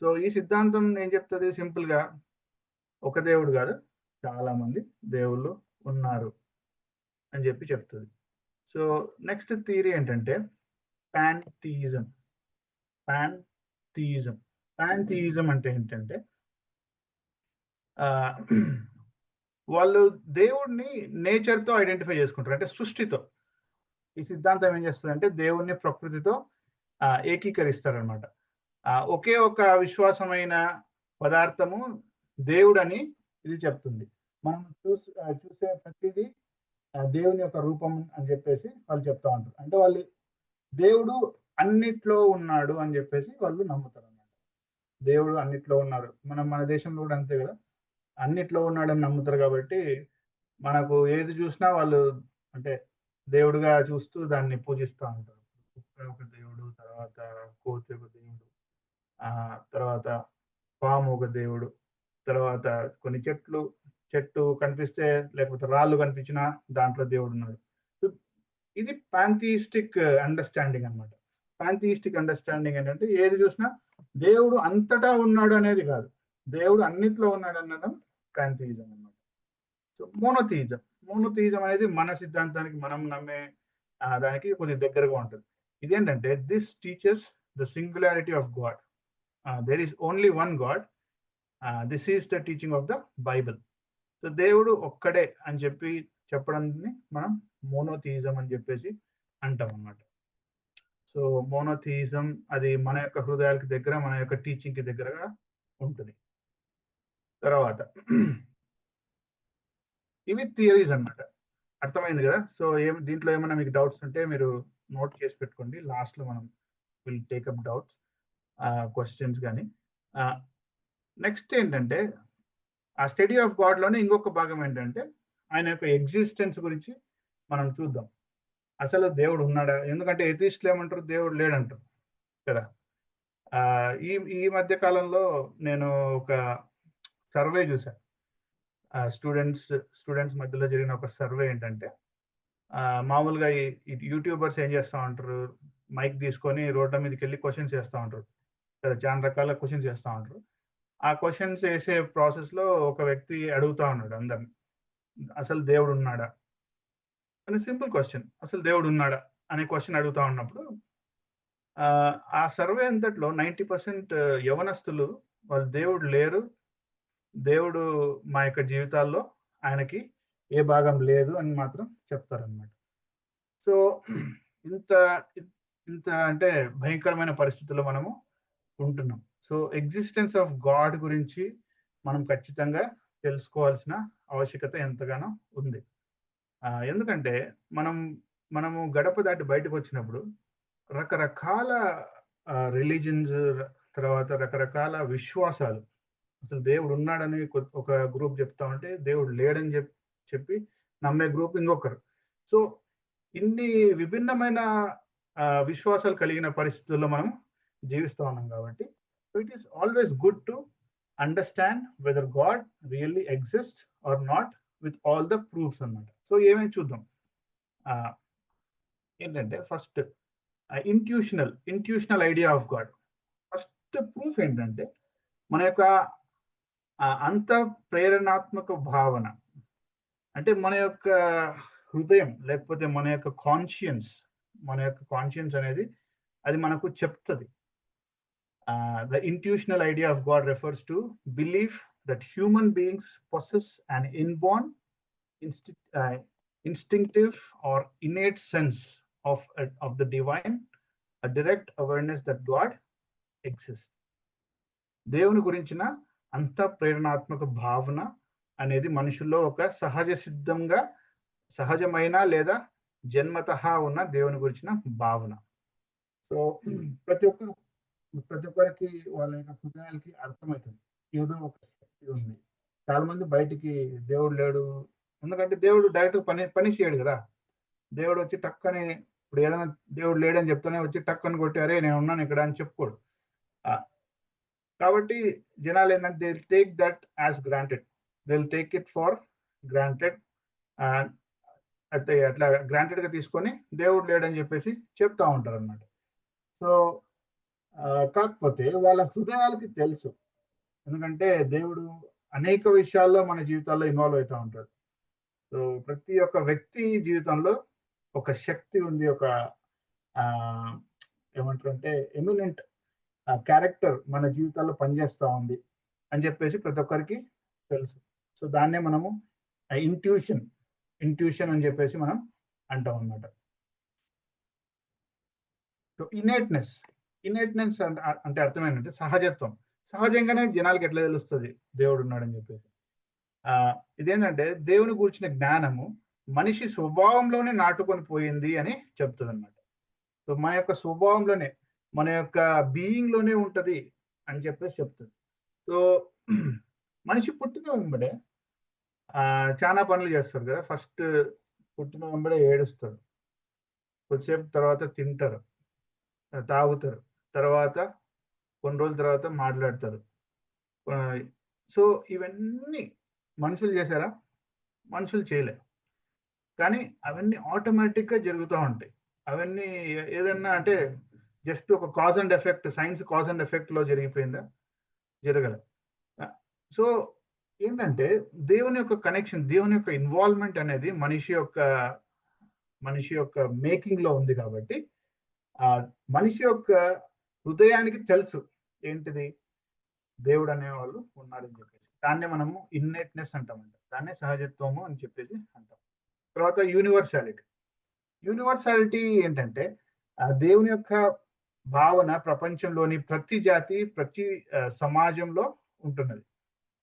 సో ఈ సిద్ధాంతం ఏం చెప్తుంది, సింపుల్ గా ఒక దేవుడు కాదు, చాలా మంది దేవుళ్ళు ఉన్నారు అని చెప్తుంది. సో నెక్స్ట్ థియరీ ఏంటంటే పాంథియిజం. పాంథియిజం అంటే ఏంటంటే వాళ్ళు దేవుడిని నేచర్ తో ఐడెంటిఫై చేసుకుంటారు, అంటే సృష్టితో. ఈ సిద్ధాంతం ఏం చేస్తుంది అంటే దేవుణ్ణి ప్రకృతితో ఏకీకరిస్తారనమాట. ఒకే ఒక విశ్వాసమైన పదార్థము దేవుడని ఇది చెప్తుంది. మనం చూసే ప్రతిదీ దేవుని యొక్క రూపం అని చెప్పేసి వాళ్ళు చెప్తా ఉంటారు. అంటే వాళ్ళు దేవుడు అన్నిట్లో ఉన్నాడు అని చెప్పేసి వాళ్ళు నమ్ముతారు అన్నమాట. దేవుడు అన్నిట్లో ఉన్నారు. మన దేశంలో కూడా అంతే కదా, అన్నిట్లో ఉన్నాడని నమ్ముతారు. కాబట్టి మనకు ఏది చూసినా వాళ్ళు అంటే దేవుడుగా చూస్తూ దాన్ని పూజిస్తూ ఉంటారు. కుక్క ఒక దేవుడు, తర్వాత కోతి ఒక దేవుడు, తర్వాత పాము ఒక దేవుడు, తర్వాత కొన్ని చెట్టు కనిపిస్తే లేకపోతే రాళ్ళు కనిపించినా దాంట్లో దేవుడు ఉన్నాడు. ఇది పాంథియిస్టిక్ అండర్స్టాండింగ్ అన్నమాట. పాంథియిస్టిక్ అండర్స్టాండింగ్ ఏంటంటే ఏది చూసినా దేవుడు అంతటా ఉన్నాడు అనేది కాదు, దేవుడు అన్నిట్లో ఉన్నాడు అనడం పాంథియిజం అన్నమాట. సో మోనోథియిజం అనేది మన సిద్ధాంతానికి, మనం నమ్మే దానికి కొద్దిగా దగ్గరగా ఉంటుంది. ఇదేంటంటే this teachers the singularity of God. There is only one God. This is the teaching of the Bible. So దేవుడు ఒక్కడే అని చెప్పడాన్ని మనం మోనోథియిజం అని చెప్పేసి అంటాం అన్నమాట. సో మోనోథియిజం అది మన యొక్క హృదయాలకి దగ్గర, మన యొక్క టీచింగ్ కి దగ్గరగా ఉంటుంది. తర్వాత ఇవి థియరీస్ అన్నమాట. అర్థమైంది కదా. సో దీంట్లో ఏమైనా మీకు డౌట్స్ ఉంటే మీరు నోట్ చేసి పెట్టుకోండి. లాస్ట్ లో మనం విల్ టేకప్ డౌట్స్, క్వశ్చన్స్ కానీ. నెక్స్ట్ ఏంటంటే ఆ స్టడీ ఆఫ్ గాడ్ లోనే ఇంకొక భాగం ఏంటంటే ఆయన యొక్క ఎగ్జిస్టెన్స్ గురించి మనం చూద్దాం. అసలు దేవుడు ఉన్నాడా? ఎందుకంటే ఎథిస్టులు ఏమంటారు, దేవుడు లేడంటారు కదా. ఈ మధ్య కాలంలో నేను ఒక సర్వే చూసాను. స్టూడెంట్స్ మధ్యలో జరిగిన ఒక సర్వే ఏంటంటే మామూలుగా ఈ యూట్యూబర్స్ ఏం చేస్తూ ఉంటారు, మైక్ తీసుకొని రోడ్ల మీదకి వెళ్ళి క్వశ్చన్స్ చేస్తూ ఉంటారు కదా, చాలా రకాల క్వశ్చన్స్ చేస్తూ ఉంటారు. ఆ క్వశ్చన్స్ వేసే ప్రాసెస్ లో ఒక వ్యక్తి అడుగుతా ఉన్నాడు అందరిని, అసలు దేవుడు ఉన్నాడా అని. సింపుల్ క్వశ్చన్, అసలు దేవుడు ఉన్నాడా అనే క్వశ్చన్ అడుగుతా ఉన్నప్పుడు ఆ సర్వే అంతట్లో 90% యవనస్తులు వాళ్ళు దేవుడు లేరు, దేవుడు మా యొక్క జీవితాల్లో ఆయనకి ఏ భాగం లేదు అని మాత్రం చెప్తారనమాట. సో ఇంత అంటే భయంకరమైన పరిస్థితుల్లో మనము ఉంటున్నాం. సో ఎగ్జిస్టెన్స్ ఆఫ్ గాడ్ గురించి మనం ఖచ్చితంగా తెలుసుకోవాల్సిన ఆవశ్యకత ఎంతగానో ఉంది. ఎందుకంటే మనము గడప దాటి బయటకు వచ్చినప్పుడు రకరకాల రిలీజన్స్, తర్వాత రకరకాల విశ్వాసాలు, అసలు దేవుడు ఉన్నాడని ఒక గ్రూప్ చెప్తా ఉంటే దేవుడు లేడని చెప్పి నమ్మే గ్రూప్ ఇంకొకరు. సో ఇన్ని విభిన్నమైన విశ్వాసాలు కలిగిన పరిస్థితుల్లో మనం జీవిస్తూ ఉన్నాం కాబట్టి it is always good to understand whether God really exist or not with all the proofs అన్నమాట. సో ఏమేమి చూద్దాం ఏంటంటే first intuitional idea of God. First proof ఏంటంటే మన యొక్క అంత ప్రేరణాత్మక భావన, అంటే మన యొక్క హృదయం లేకపోతే మన యొక్క కాన్షియన్స్ అనేది అది మనకు చెప్తుంది. The intuitional idea of God refers to belief that human beings possess an inborn, instinctive or innate sense of the divine, a direct awareness that God exists. దేవుని గురించిన అంత ప్రేరణాత్మక భావన అనేది మనుషుల్లో ఒక సహజ సిద్ధంగా సహజమైన లేదా జన్మతః ఉన్న దేవుని గురించిన భావన. సో ప్రతి ఒక్కరు ప్రతి ఒక్కరికి వాళ్ళ యొక్క హృదయాలకి అర్థమవుతుంది. ఏదో ఒక శక్తి ఉంది. చాలా మంది బయటికి దేవుడు లేడు. ఎందుకంటే దేవుడు డైరెక్ట్ పని చేయడు కదా! దేవుడు వచ్చి టక్కని ఇప్పుడు ఏదైనా దేవుడు లేడని చెప్తేనే వచ్చి టక్కని కొట్టి అరే నేను ఉన్నాను ఇక్కడ అని చెప్పుకోడు. కాబట్టి జనాలు ఏంటంటే they take that as granted. They will take it for granted. అయితే అట్లా గ్రాంటెడ్ గా తీసుకొని దేవుడు లేడని చెప్పేసి చెప్తా ఉంటారు అన్నమాట. సో కాకపోతే వాళ్ళ హృదయాలకి తెలుసు. ఎందుకంటే దేవుడు అనేక విషయాల్లో మన జీవితాల్లో ఇన్వాల్వ్ అవుతూ ఉంటాడు. సో ప్రతి ఒక్క వ్యక్తి జీవితంలో ఒక శక్తి ఉంది. ఒక ఏమంటారు అంటే ఎమినెంట్ క్యారెక్టర్ మన జీవితాల్లో పనిచేస్తూ ఉంది అని చెప్పేసి ప్రతి ఒక్కరికి తెలుసు. సో దాన్నే మనము ఇంట్యూషన్ అని చెప్పేసి మనం అంటాం అన్నమాట. సో ఇనేట్నెస్ అంటే అర్థం ఏంటంటే సహజత్వం. సహజంగానే జనాలకి ఎట్లా తెలుస్తుంది దేవుడు ఉన్నాడని చెప్పేసి. ఇదేంటంటే దేవుని గూర్చిన జ్ఞానము మనిషి స్వభావంలోనే నాటుకొని పోయింది అని చెప్తుంది అన్నమాట. సో మన యొక్క స్వభావంలోనే మన యొక్క బీయింగ్ లోనే ఉంటది అని చెప్పేసి చెప్తుంది. సో మనిషి పుట్టిన వెంబడే చాలా పనులు చేస్తారు కదా. ఫస్ట్ పుట్టిన వెంబడే ఏడుస్తారు, కొద్దిసేపు తర్వాత తింటారు, తాగుతారు, తర్వాత కొన్ని రోజుల తర్వాత మాట్లాడతారు. సో ఇవన్నీ మనుషులు చేశారా? మనుషులు చేయలేరు. కానీ అవన్నీ ఆటోమేటిక్గా జరుగుతూ ఉంటాయి. అవన్నీ ఏదన్నా అంటే జస్ట్ ఒక cause and effect, science cause and effect లో జరిగిపోయిందా? జరగల. సో ఏంటంటే దేవుని యొక్క కనెక్షన్, దేవుని యొక్క ఇన్వాల్వ్మెంట్ అనేది మనిషి యొక్క మేకింగ్ లో ఉంది. కాబట్టి ఆ మనిషి యొక్క హృదయానికి తెలుసు ఏంటిది దేవుడు అనేవాళ్ళు ఉన్నాడని చెప్పేసి. దాన్నే మనము ఇన్నెట్నెస్ అంటామంట. దాన్నే సహజత్వము అని చెప్పేసి అంటాం. తర్వాత యూనివర్సాలిటీ ఏంటంటే దేవుని యొక్క భావన ప్రపంచంలోని ప్రతి జాతి, ప్రతి సమాజంలో ఉంటున్నది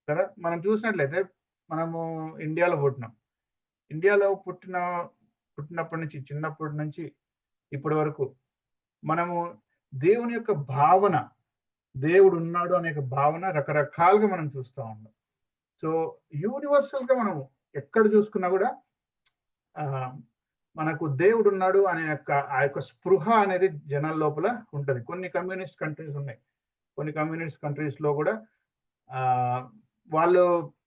కదా. మనం చూసినట్లయితే మనము ఇండియాలో పుట్టినాం. ఇండియాలో పుట్టినప్పటి నుంచి, చిన్నప్పటి నుంచి ఇప్పటి వరకు మనము దేవుని యొక్క భావన, దేవుడు ఉన్నాడు అనే భావన రకరకాలుగా మనం చూస్తూ ఉన్నాం. సో యూనివర్సల్ గా మనం ఎక్కడ చూసుకున్నా కూడా మనకు దేవుడు ఉన్నాడు అనే ఆ యొక్క స్పృహ అనేది జనాల లోపల ఉంటది. కొన్ని కమ్యూనిస్ట్ కంట్రీస్ ఉన్నాయి. కొన్ని కమ్యూనిస్ట్ కంట్రీస్ లో కూడా వాళ్ళు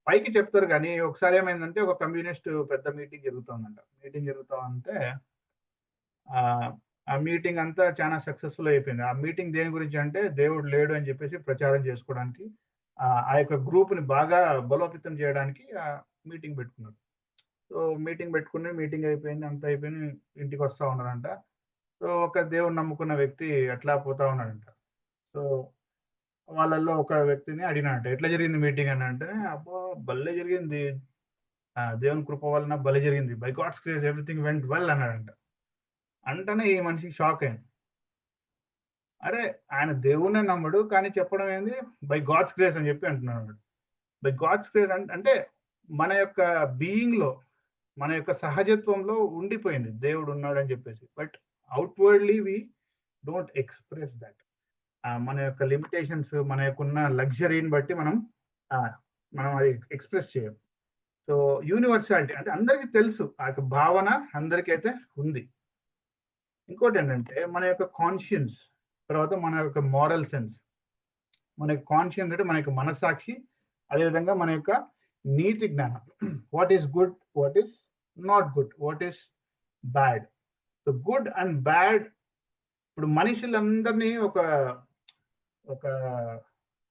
పైకి చెప్తారు కానీ ఒకసారి ఏమైందంటే ఒక కమ్యూనిస్ట్ పెద్ద మీటింగ్ జరుగుతుందంట. మీటింగ్ జరుగుతా ఉంటే ఆ మీటింగ్ అంతా చాలా సక్సెస్ఫుల్ అయిపోయింది. ఆ మీటింగ్ దేని గురించి అంటే దేవుడు లేడు అని చెప్పేసి ప్రచారం చేసుకోవడానికి, ఆ యొక్క గ్రూప్ ని బాగా బలోపేతం చేయడానికి ఆ మీటింగ్ పెట్టుకున్నారు. సో మీటింగ్ అయిపోయింది, అంత అయిపోయింది, ఇంటికి వస్తా ఉన్నారంట. సో ఒక దేవుడు నమ్ముకున్న వ్యక్తి అట్లా పోతా ఉన్నాడంట. సో వాళ్ళల్లో ఒక వ్యక్తిని అడిగినాడంట, ఎట్లా జరిగింది మీటింగ్ అని. అంటే అబ్బో భలే జరిగింది, దేవుని కృప వలన భలే జరిగింది, by God's grace everything went well అన్నాడంట. అంటనే ఈ మనిషికి షాక్ అయింది. అరే ఆయన దేవుణ్ణే నమ్మడు కానీ చెప్పడం ఏంది బై గాడ్స్ గ్రేస్ అని చెప్పి అంటున్నాడు. బై గాడ్స్ గ్రేస్ అంటే మన యొక్క బీయింగ్ లో, మన యొక్క సహజత్వంలో ఉండిపోయింది దేవుడు ఉన్నాడు అని చెప్పేసి. But outwardly we don't express that. మన యొక్క లిమిటేషన్స్, మన యొక్క ఉన్న లగ్జరీని బట్టి మనం అది ఎక్స్ప్రెస్ చేయం. సో యూనివర్సాలిటీ అంటే అందరికీ తెలుసు, ఆ యొక్క భావన అందరికైతే ఉంది. ఇంకోటి ఏంటంటే మన యొక్క కాన్షియన్స్, తర్వాత మన యొక్క మారల్ సెన్స్. మన యొక్క కాన్షియన్స్ అంటే మన యొక్క మనస్సాక్షి, అదేవిధంగా మన యొక్క నీతి జ్ఞానం. What is good, what is not good, what is bad. So good and bad, ఇప్పుడు మనుషులందరినీ ఒక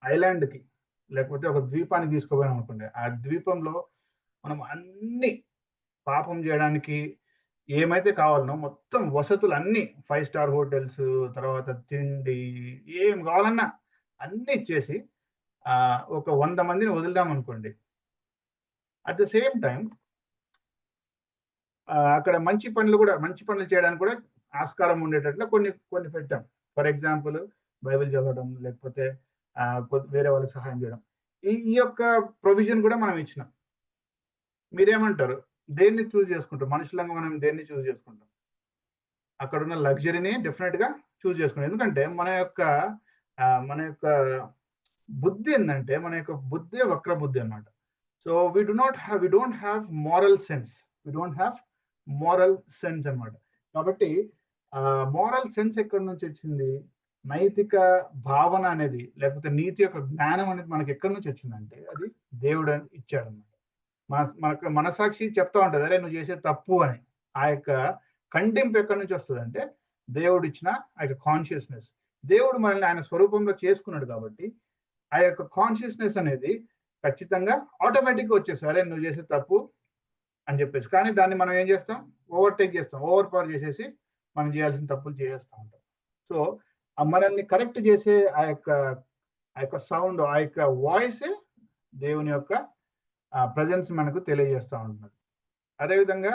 ఐలాండ్కి లేకపోతే ఒక ద్వీపానికి తీసుకోపోయాం అనుకోండి. ఆ ద్వీపంలో మనం అన్ని పాపం చేయడానికి ఏమైతే కావాలనో మొత్తం వసతులు అన్ని 5 స్టార్ హోటల్స్, తర్వాత తిండి, ఏం కావాలన్నా అన్ని ఇచ్చేసి ఒక 100 మందిని వదిలిదాం అనుకోండి. అట్ ద సేమ్ టైం అక్కడ మంచి పనులు చేయడానికి కూడా ఆస్కారం ఉండేటట్లు కొన్ని పెట్టాం. ఫర్ ఎగ్జాంపుల్ బైబిల్ చదవడం, లేకపోతే వేరే వాళ్ళకి సహాయం చేయడం. ఈ యొక్క ప్రొవిజన్ కూడా మనం ఇచ్చినాం. మీరేమంటారు? దేన్ని చూజ్ చేసుకుంటారు? మనుషులంగా మనం దేన్ని చూజ్ చేసుకుంటాం? అక్కడున్న లగ్జరీని డెఫినిట్‌గా చూజ్ చేసుకుంటాం. ఎందుకంటే మన యొక్క బుద్ధి ఏందంటే, మన యొక్క బుద్ధే వక్ర బుద్ధి అన్నమాట. So, we don't have moral sense. We don't have moral sense అన్నమాట. కాబట్టి మోరల్ సెన్స్ ఎక్కడి నుంచొచ్చింది? నైతిక భావన అనేది, లేకపోతే నీతి యొక్క జ్ఞానం అనేది మనకెక్కడి నుంచొచ్చిందంటే, అది దేవుడు ఇచ్చాడన్నమాట. మనకు మనసాక్షి చెప్తా ఉంటది. అరే! నువ్వు చేసేది తప్పు అని. ఆ యొక్క ఖండింపు ఎక్కడి నుంచి వస్తదంటే, దేవుడిచ్చిన ఆ యొక్క కాన్షియస్‌నెస్. దేవుడు మనల్ని ఆయన స్వరూపంలో చేసుకున్నాడు కాబట్టి, ఆ యొక్క కాన్షియస్‌నెస్ అనేది ఖచ్చితంగా ఆటోమేటిక్‌గా వచ్చేస్తది. అరే! నువ్వు చేసేది తప్పు అని చెప్పేసి. కానీ దాన్ని మనం ఏం చేస్తాం? ఓవర్‌టేక్ చేస్తాం. ఓవర్ పవర్ చేసేసి మనం చేయాల్సిన తప్పులు చేసేస్తా ఉంటాం. సో, మనల్ని కరెక్ట్ చేసే ఆ యొక్క సౌండ్, ఆ యొక్క వాయిసే దేవుని యొక్క ప్రెజెన్స్ మనకు తెలియజేస్తా ఉంటున్నది. అదేవిధంగా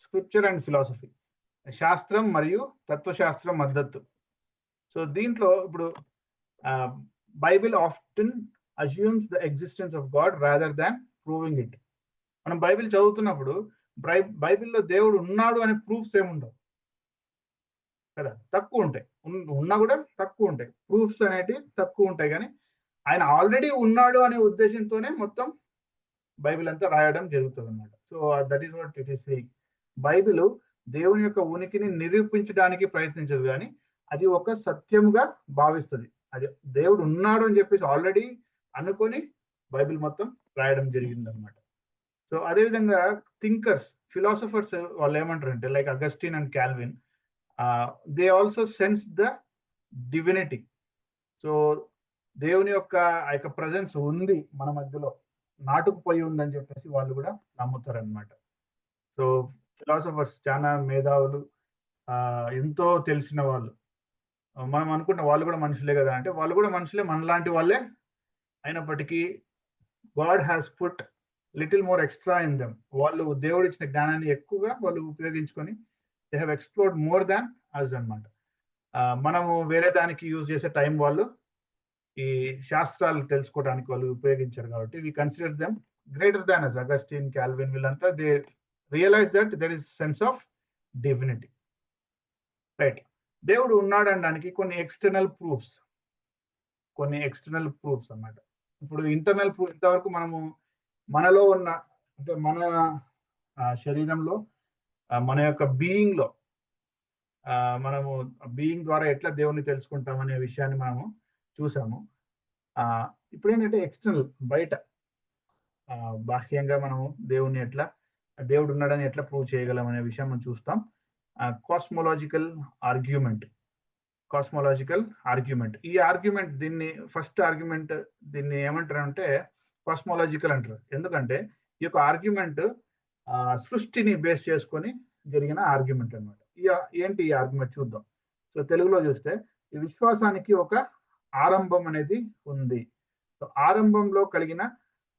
స్క్రిప్చర్ అండ్ ఫిలాసఫీ. శాస్త్రం మరియు తత్వశాస్త్రం మద్దతు. సో, దీంట్లో ఇప్పుడు Bible often assumes the existence of God rather than proving it. మనం బైబిల్ చదువుతున్నప్పుడు బైబిల్‌లో దేవుడు ఉన్నాడు అనే ప్రూఫ్స్ ఏముండవు కదా! తక్కువ ఉంటాయి. ఉన్నా కూడా తక్కువ ఉంటాయి. ప్రూఫ్స్ అనేటివి తక్కువ ఉంటాయి గానీ, ఆయన ఆల్రెడీ ఉన్నాడు అనే ఉద్దేశంతోనే మొత్తం బైబిల్ అంతా రాయడం జరుగుతుందన్నమాట. So, that is what it is saying. Bible దేవుని యొక్క ఉనికిని నిరూపించడానికి ప్రయత్నించదు గానీ, అది ఒక సత్యముగా భావిస్తది. అది దేవుడు ఉన్నాడు అని చెప్పేసి ఆల్రెడీ అనుకోని బైబిల్ మొత్తం రాయడం జరిగిందన్నమాట. సో, అదేవిధంగా థింకర్స్, ఫిలాసఫర్స్ వాళ్ళేమంటారంటే like Augustine and Calvin, they also sense the divinity. So, దేవుని యొక్క ఆ యొక్క ప్రెజెన్స్ ఉంది మన మధ్యలో, నాటుకుపోయి ఉందని చెప్పేసి వాళ్ళు కూడా నమ్ముతారనమాట. సో, ఫిలాసఫర్స్ చాలా మేధావులు, ఎంతో తెలిసిన వాళ్ళు. మనం అనుకున్న వాళ్ళు కూడా మనుషులే కదా అంటే, వాళ్ళు కూడా మనుషులే, మనలాంటి వాళ్ళే. అయినప్పటికీ God has put little more extra in them. వాళ్ళు దేవుడిచ్చిన జ్ఞానాన్ని ఎక్కువగా వాళ్ళు ఉపయోగించుకొని they have explored more than us అన్నమాట. మనము వేరే దానికి యూజ్ చేసే టైం వాళ్ళు ఈ శాస్త్రాలు తెలుసుకోవడానికి వాళ్ళు ఉపయోగించారు కాబట్టి we consider them greater than us. Augustine, Calvin వీళ్ళంతా they realise that there is sense of divinity. Right. దేవుడు ఉన్నాడనడానికి కొన్ని ఎక్స్టర్నల్ ప్రూఫ్స్ అన్నమాట. ఇప్పుడు ఇంటర్నల్ ప్రూఫ్ ఇంతవరకు మనము మనలో ఉన్న, అంటే మన శరీరంలో, మన యొక్క బీయింగ్‌లో మనము బీయింగ్ ద్వారా ఎట్లా దేవుణ్ణి తెలుసుకుంటాం అనే విషయాన్ని మనము చూసాము. ఇప్పుడేంటంటే ఎక్స్టర్నల్, బయట బాహ్యంగా మనము దేవుడు ఉన్నాడని ఎట్లా ప్రూవ్ చేయగలం అనే విషయం మనం చూస్తాం. Cosmological argument. ఈ ఆర్గ్యుమెంట్, ఫస్ట్ ఆర్గ్యుమెంట్ దీన్ని ఏమంటారంటే కాస్మోలాజికల్ అంటారు. ఎందుకంటే ఈ యొక్క ఆర్గ్యుమెంట్ సృష్టిని బేస్ చేసుకొని జరిగిన ఆర్గ్యుమెంట్ అన్నమాట. ఏంటి ఈ ఆర్గ్యుమెంట్ చూద్దాం. సో, తెలుగులో చూస్తే ఈ విశ్వాసానికి ఒక ఆరంభం అనేది ఉంది. సో, ఆరంభంలో కలిగిన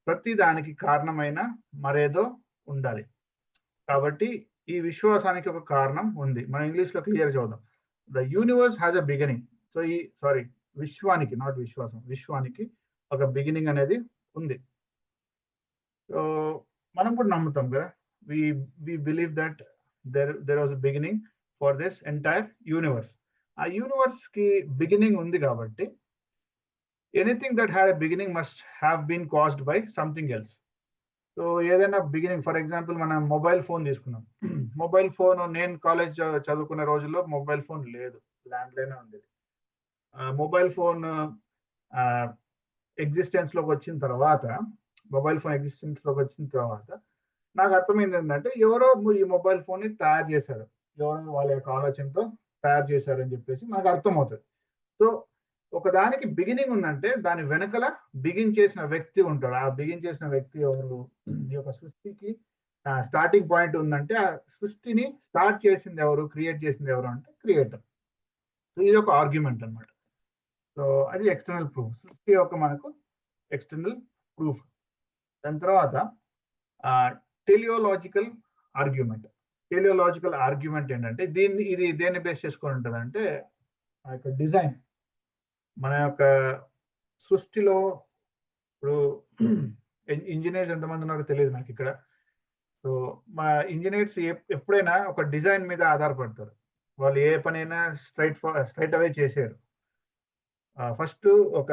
ప్రతి దానికి కారణమైన మరేదో ఉండాలి. కాబట్టి ఈ విశ్వాసానికి ఒక కారణం ఉంది. మనం ఇంగ్లీష్‌లో క్లియర్ చూద్దాం. The universe has a beginning. So, విశ్వానికి, నాట్ విశ్వాసం, విశ్వానికి ఒక బిగినింగ్ అనేది ఉంది. సో, మనం కూడా నమ్ముతాం కదా. We believe that there was a beginning for this entire universe. ఆ యూనివర్స్ కి బిగినింగ్ ఉంది కాబట్టి anything that had a beginning must have been caused by something else. So, ఏదైనా బిగినింగ్, ఫర్ ఎగ్జాంపుల్ మనం మొబైల్ ఫోన్ తీసుకున్నాం. Mobile phone, నేను college చదువుకునే రోజుల్లో మొబైల్ ఫోన్ లేదు, ల్యాండ్‌లైనే ఉండేది. మొబైల్ ఫోన్ ఎగ్జిస్టెన్స్‌లోకి వచ్చిన తర్వాత, నాకు అర్థమైంది ఏంటంటే ఎవరో ఈ మొబైల్ ఫోన్‌ని తయారు చేశారు. ఎవరో వాళ్ళ యొక్క ఆలోచనతో తయారు చేశారని చెప్పేసి మనకు అర్థమవుతది. సో, ఒకదానికి బిగినింగ్ ఉందంటే దాని వెనకల బిగిన్ చేసిన వ్యక్తి ఉంటాడు. ఆ బిగిన్ చేసిన వ్యక్తి ఎవరు? ఈ యొక్క సృష్టికి స్టార్టింగ్ పాయింట్ ఉందంటే ఆ సృష్టిని స్టార్ట్ చేసింది ఎవరు? క్రియేట్ చేసింది ఎవరు అంటే క్రియేటర్. సో, ఇది ఒక ఆర్గ్యుమెంట్ అన్నమాట. సో, అది ఎక్స్టర్నల్ ప్రూఫ్. సృష్టి యొక్క మనకు ఎక్స్టర్నల్ ప్రూఫ్. దాని తర్వాత టెలియోలాజికల్ ఆర్గ్యుమెంట్. ఏంటంటే ఇది దేన్ని బేస్ చేసుకొని ఉంటదంటే ఆ యొక్క డిజైన్, మన యొక్క సృష్టిలో ఇప్పుడు ఇంజనీర్స్ ఎంతమంది ఉన్నారో తెలియదు నాకు ఇక్కడ. సో మా ఇంజనీర్స్ ఎప్పుడైనా ఒక డిజైన్ మీద ఆధారపడతారు. వాళ్ళు ఏ పనైనా స్ట్రైట్ అవే చేసారు. ఫస్ట్ ఒక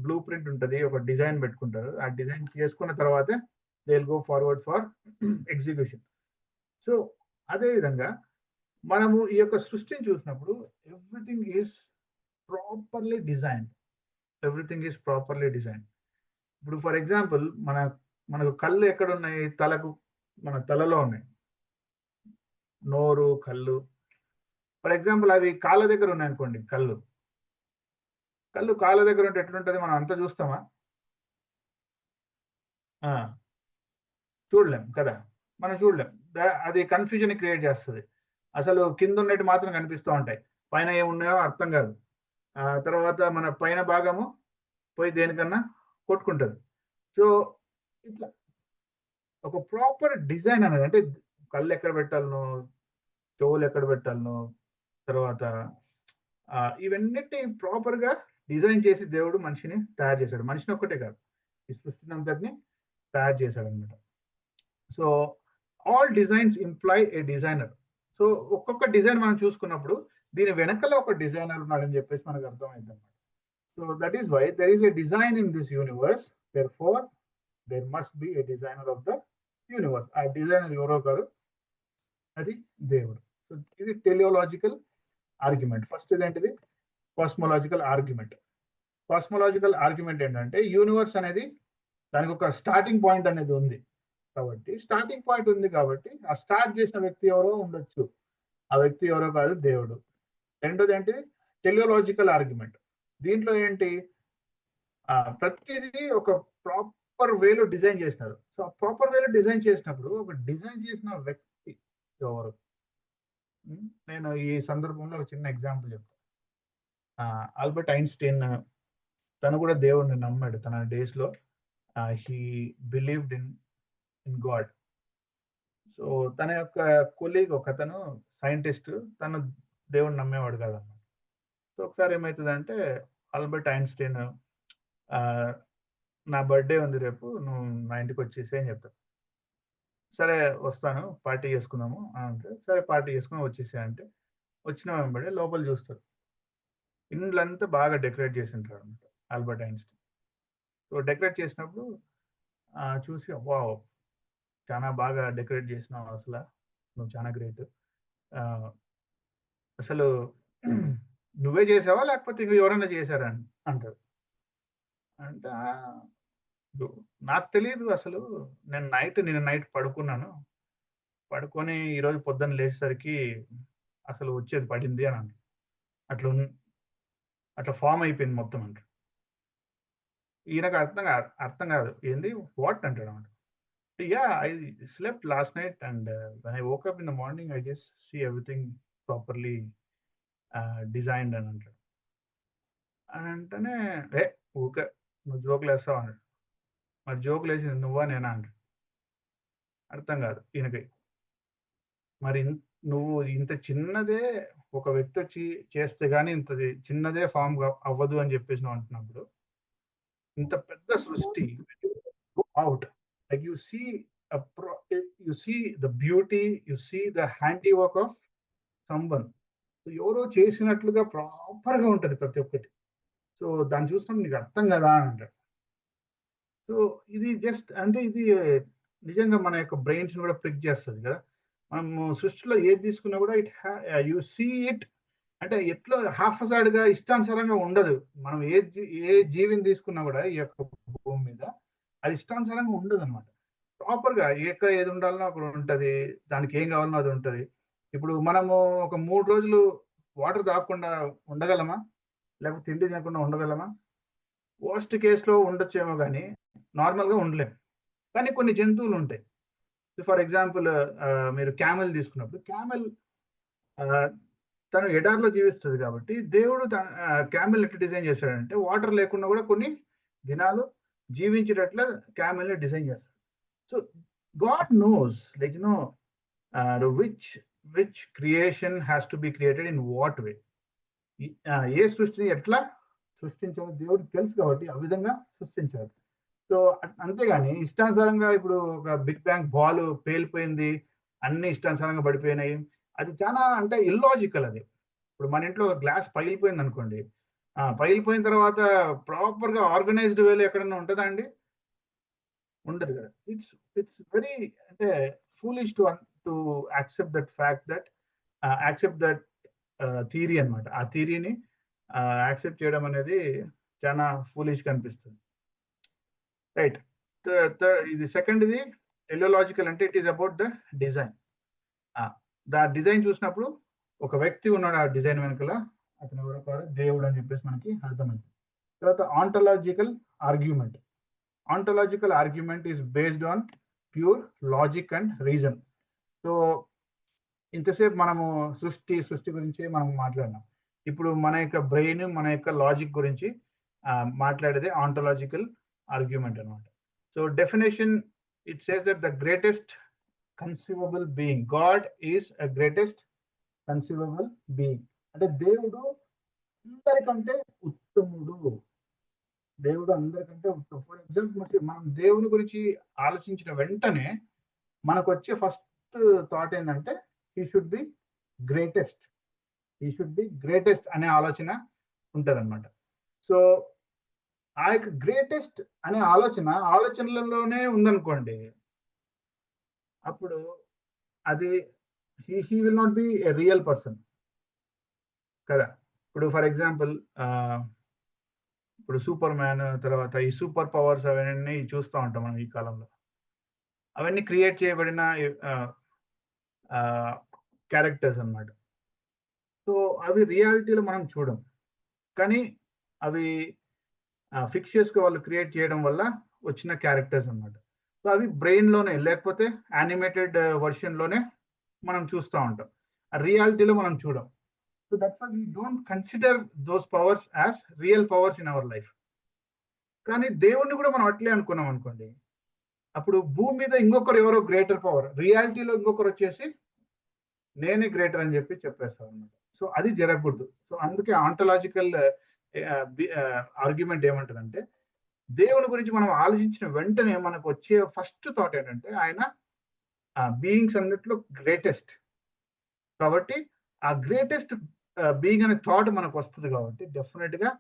బ్లూ ప్రింట్ ఉంటుంది, ఒక డిజైన్ పెట్టుకుంటారు. ఆ డిజైన్ చేసుకున్న తర్వాతే they will go forward for execution. So అదే విధంగా మనము ఈ యొక్క సృష్టిని చూసినప్పుడు everything is properly design. Everything is properly design. ఇప్పుడు ఫర్ ఎగ్జాంపుల్ మనకు కళ్ళు ఎక్కడ ఉన్నాయి? మన తలలో ఉన్నాయి. నోరు, కళ్ళు. ఫర్ ఎగ్జాంపుల్ అవి కాళ్ళ దగ్గర ఉన్నాయి అనుకోండి. కళ్ళు కాళ్ళ దగ్గర ఉంటే ఎట్లుంటది? మనం అంతా చూస్తామా? చూడలేం కదా, మనం చూడలేం. అది కన్ఫ్యూజన్ క్రియేట్ చేస్తుంది. అసలు కింద ఉన్నట్టు మాత్రం కనిపిస్తూ ఉంటాయి, పైన ఏమున్నాయో అర్థం కాదు. తర్వాత మన పైన భాగము పోయి దేనికన్నా కొట్టుకుంటుంది. సో ఇట్లా ఒక ప్రాపర్ డిజైన్ అనేది, అంటే కళ్ళు ఎక్కడ పెట్టాలనో, చెవులు ఎక్కడ పెట్టాలనో, తర్వాత ఇవన్నిటి ప్రాపర్ గా డిజైన్ చేసి దేవుడు మనిషిని తయారు చేశాడు. మనిషిని ఒక్కటే కాదు, ఈ సృష్టిని అంతటిని తయారు చేశాడు అనమాట. సో ఆల్ డిజైన్స్ ఇంప్లై ఏ డిజైనర్. సో ఒక్కొక్క డిజైన్ మనం చూసుకున్నప్పుడు దీని వెనకల ఒక డిజైనర్ ఉన్నాడని చెప్పేసి మనకు అర్థమైంది అనమాట. So that is why there is a design in this universe, therefore there must be a designer of the universe. ఆ డిజైనర్ ఎవరో కాదు, అది దేవుడు. సో ఇది టెలియోలాజికల్ ఆర్గ్యుమెంట్. ఫస్ట్ ఇదేంటిది? Cosmological argument. కాస్మోలాజికల్ ఆర్గ్యుమెంట్ ఏంటంటే యూనివర్స్ అనేది దానికి ఒక స్టార్టింగ్ పాయింట్ అనేది ఉంది. కాబట్టి స్టార్టింగ్ పాయింట్ ఉంది కాబట్టి ఆ స్టార్ట్ చేసిన వ్యక్తి ఎవరో ఉండొచ్చు, ఆ వ్యక్తి ఎవరో కాదు, దేవుడు. రెండోది ఏంటి? టెలియోలాజికల్ ఆర్గ్యుమెంట్. దీంట్లో ఏంటి? ప్రతిదీ ఒక ప్రాపర్ వేలో డిజైన్ చేసినారు. సో ప్రాపర్ వేలో డిజైన్ చేసినప్పుడు ఒక డిజైన్ చేసిన వ్యక్తి ఎవరు? నేను ఈ సందర్భంలో ఒక చిన్న ఎగ్జాంపుల్ చెప్తాను. ఆల్బర్ట్ ఐన్స్టీన్ తను కూడా దేవుడిని నమ్మాడు తన డేస్ లో. He believed in God. So తన యొక్క కొలీగ్ ఒక అతను సైంటిస్ట్, తను దేవుడిని నమ్మేవాడు కాదన్నమాట. సో ఒకసారి ఏమవుతుందంటే, ఆల్బర్ట్ ఐన్స్టీన్ నా బర్త్డే ఉంది రేపు, నువ్వు నా ఇంటికి వచ్చేసి అని చెప్తాడు. సరే వస్తాను, పార్టీ చేసుకుందాము అంటే, సరే పార్టీ చేసుకుని వచ్చేసే అంటే, వచ్చిన వెంబడే లోపల చూస్తాడు. ఇండ్లంతా బాగా డెకరేట్ చేసి ఉంటాడు అనమాట ఆల్బర్ట్ ఐన్స్టీన్. సో డెకరేట్ చేసినప్పుడు చూసి, వావ్ చాలా బాగా డెకరేట్ చేసినావు, అసలు నువ్వు చాలా గ్రేట్, అసలు నువ్వే చేసావా లేకపోతే ఇంక ఎవరైనా చేశారా అంటారు. అంటే నాకు తెలియదు అసలు, నేను నైట్ పడుకొని ఈరోజు పొద్దున్న లేచేసరికి అసలు వచ్చేది పడింది అని అంటారు. అట్లా ఫామ్ అయిపోయింది మొత్తం అంటారు. ఈయనకు అర్థం కాదు, ఏంది వాట్ అంటాడు అన్నమాట. Yeah, I slept last night and when I woke up in the morning, I just see everything properly designed అని అంటాడు. అంటేనే ఊకే నువ్వు జోకులు వేస్తావు అన్నాడు. మరి జోకులు వేసింది నువ్వా నేనా అంటాడు. అర్థం కాదు ఈయనకి. మరి నువ్వు ఇంత చిన్నదే ఒక వ్యక్తి వచ్చి చేస్తే గానీ ఇంత చిన్నదే ఫామ్ అవ్వదు అని చెప్పేసి నువ్వు అంటున్నప్పుడు, ఇంత పెద్ద సృష్టి out, like you see the beauty, you see the handiwork of someone. So ఎవరో చేసినట్లుగా ప్రాపర్ గా ఉంటది ప్రతి ఒక్కటి. సో దాన్ని చూసినప్పుడు నీకు అర్థం కదా అని అంటాడు. సో ఇది జస్ట్ అంటే ఇది నిజంగా మన యొక్క బ్రెయిన్స్ కూడా ప్రిక్ చేస్తుంది కదా. మనము సృష్టిలో ఏది తీసుకున్నా కూడా యు సీ ఇట్, అంటే ఎట్లా హాఫ్ అసైడ్ గా ఇష్టానుసారంగా ఉండదు. మనం ఏ జీవిని తీసుకున్నా కూడా ఈ యొక్క భూమి మీద అది ఇష్టానుసారంగా ఉండదు అనమాట. ప్రాపర్ గా ఎక్కడ ఏది ఉండాలనో అక్కడ ఉంటది, దానికి ఏం కావాలనో అది ఉంటది. ఇప్పుడు మనము ఒక 3 రోజులు వాటర్ తాగకుండా ఉండగలమా? లేకపోతే తిండి తినకుండా ఉండగలమా? వర్స్ట్ కేసులో ఉండొచ్చేమో కానీ నార్మల్ గా ఉండలేము. కానీ కొన్ని జంతువులు ఉంటాయి. ఫర్ ఎగ్జాంపుల్ మీరు క్యామెల్ తీసుకున్నప్పుడు, క్యామెల్ తను ఎడార్లో జీవిస్తుంది కాబట్టి దేవుడు క్యామెల్ ఎట్లా డిజైన్ చేశాడంటే, వాటర్ లేకుండా కూడా కొన్ని దినాలు జీవించేటట్ల క్యామెల్ ని డిజైన్ చేస్తాడు. So God knows, like which creation has to be created in what way. ఏ సృష్టిని ఎట్లా సృష్టించాలో దేవుడికి తెలుసు కాబట్టి ఆ విధంగా సృష్టించాడు. సో అంతేగాని ఇష్టానుసారంగా ఇప్పుడు ఒక బిగ్ బ్యాంగ్ బాల్ పేలిపోయింది, అన్ని ఇష్టానుసారంగా పడిపోయినాయి. అది చాలా అంటే ఇల్లాజికల్ అది. ఇప్పుడు మన ఇంట్లో ఒక గ్లాస్ పగిలిపోయింది అనుకోండి. పగిలిపోయిన తర్వాత ప్రాపర్‌గా ఆర్గనైజ్డ్ వేలో ఎక్కడన్నా ఉంటదా అండి? ఉండదు కదా! ఇట్స్ ఇట్స్ వెరీ అంటే foolish to accept that fact that accept that theory అన్నమాట. ఆ థియరీని యాక్సెప్ట్ చేయడం అనేది చాలా ఫూలిష్‌గా అనిపిస్తుంది. రైట్. థ థ ఇది సెకండ్‌ది టెలిలాజికల్ అంటే it is about the design. ఆ! డిజైన్ చూసినప్పుడు ఒక వ్యక్తి ఉన్నాడు ఆ డిజైన్ వెనకాల. అతను ఎవరో కాదు దేవుడు అని చెప్పేసి మనకి అర్థమైంది. తర్వాత ontological argument. Ontological argument is based on pure logic and reason. So ఇంతసేపు మనము సృష్టి గురించి మనం మాట్లాడినాం. ఇప్పుడు మన యొక్క బ్రెయిన్, మన యొక్క లాజిక్ గురించి మాట్లాడేది ఆంటాలజికల్ ఆర్గ్యుమెంట్ అన్నమాట. So definition it says that the greatest conceivable being God is a greatest conceivable being. అంటే దేవుడు అందరికంటే ఉత్తముడు. దేవుడు అందరికంటే ఉత్తముడు. ఫర్ ఎగ్జాంపుల్ మనం దేవుని గురించి ఆలోచించిన వెంటనే మనకొచ్చే ఫస్ట్ థాట్ ఏంటంటే he should be greatest. He should be greatest అనే ఆలోచన ఉంటదన్నమాట. సో ఆ యొక్క గ్రేటెస్ట్ అనే ఆలోచనలలోనే ఉందనుకోండి, అప్పుడు అది he will not be a real person కదా! ఇప్పుడు ఫర్ ఎగ్జాంపుల్ ఇప్పుడు సూపర్ మ్యాన్ తర్వాత ఈ సూపర్ పవర్స్ అవన్నీ చూస్తా ఉంటాం మనం ఈ కాలంలో. అవన్నీ క్రియేట్ చేయబడిన క్యారెక్టర్స్ అన్నమాట. సో అవి రియాలిటీలో మనం చూడం. కానీ అవి ఫిక్షియస్‌గా వాళ్ళు క్రియేట్ చేయడం వల్ల వచ్చిన క్యారెక్టర్స్ అన్నమాట. సో అవి బ్రెయిన్‌లోనే లేకపోతే యానిమేటెడ్ వెర్షన్‌లోనే మనం చూస్తా ఉంటాం. రియాలిటీలో మనం చూడం. So that's why we don't consider those powers as real powers in our life. కానీ దేవుడిని కూడా మనం అట్లే అనుకున్నాం అనుకోండి. అప్పుడు భూమి మీద ఇంకొకరు ఎవరో గ్రేటర్ పవర్, రియాలిటీలో ఇంకొకరు వచ్చేసి నేనే గ్రేటర్ అని చెప్పేస్తారు అన్నమాట. సో అది జరగకూడదు. సో అందుకే ఆంటాలజికల్ ఆర్గ్యుమెంట్ ఏమంటదంటే దేవుని గురించి మనం ఆలోచించిన వెంటనే మనకు వచ్చే ఫస్ట్ థాట్ ఏంటంటే ఆయన బీయింగ్స్ అన్నిట్లో గ్రేటెస్ట్. కాబట్టి ఆ గ్రేటెస్ట్ బీయింగ్ అనే థాట్ మనకు వస్తది కాబట్టి డెఫినిట్‌గా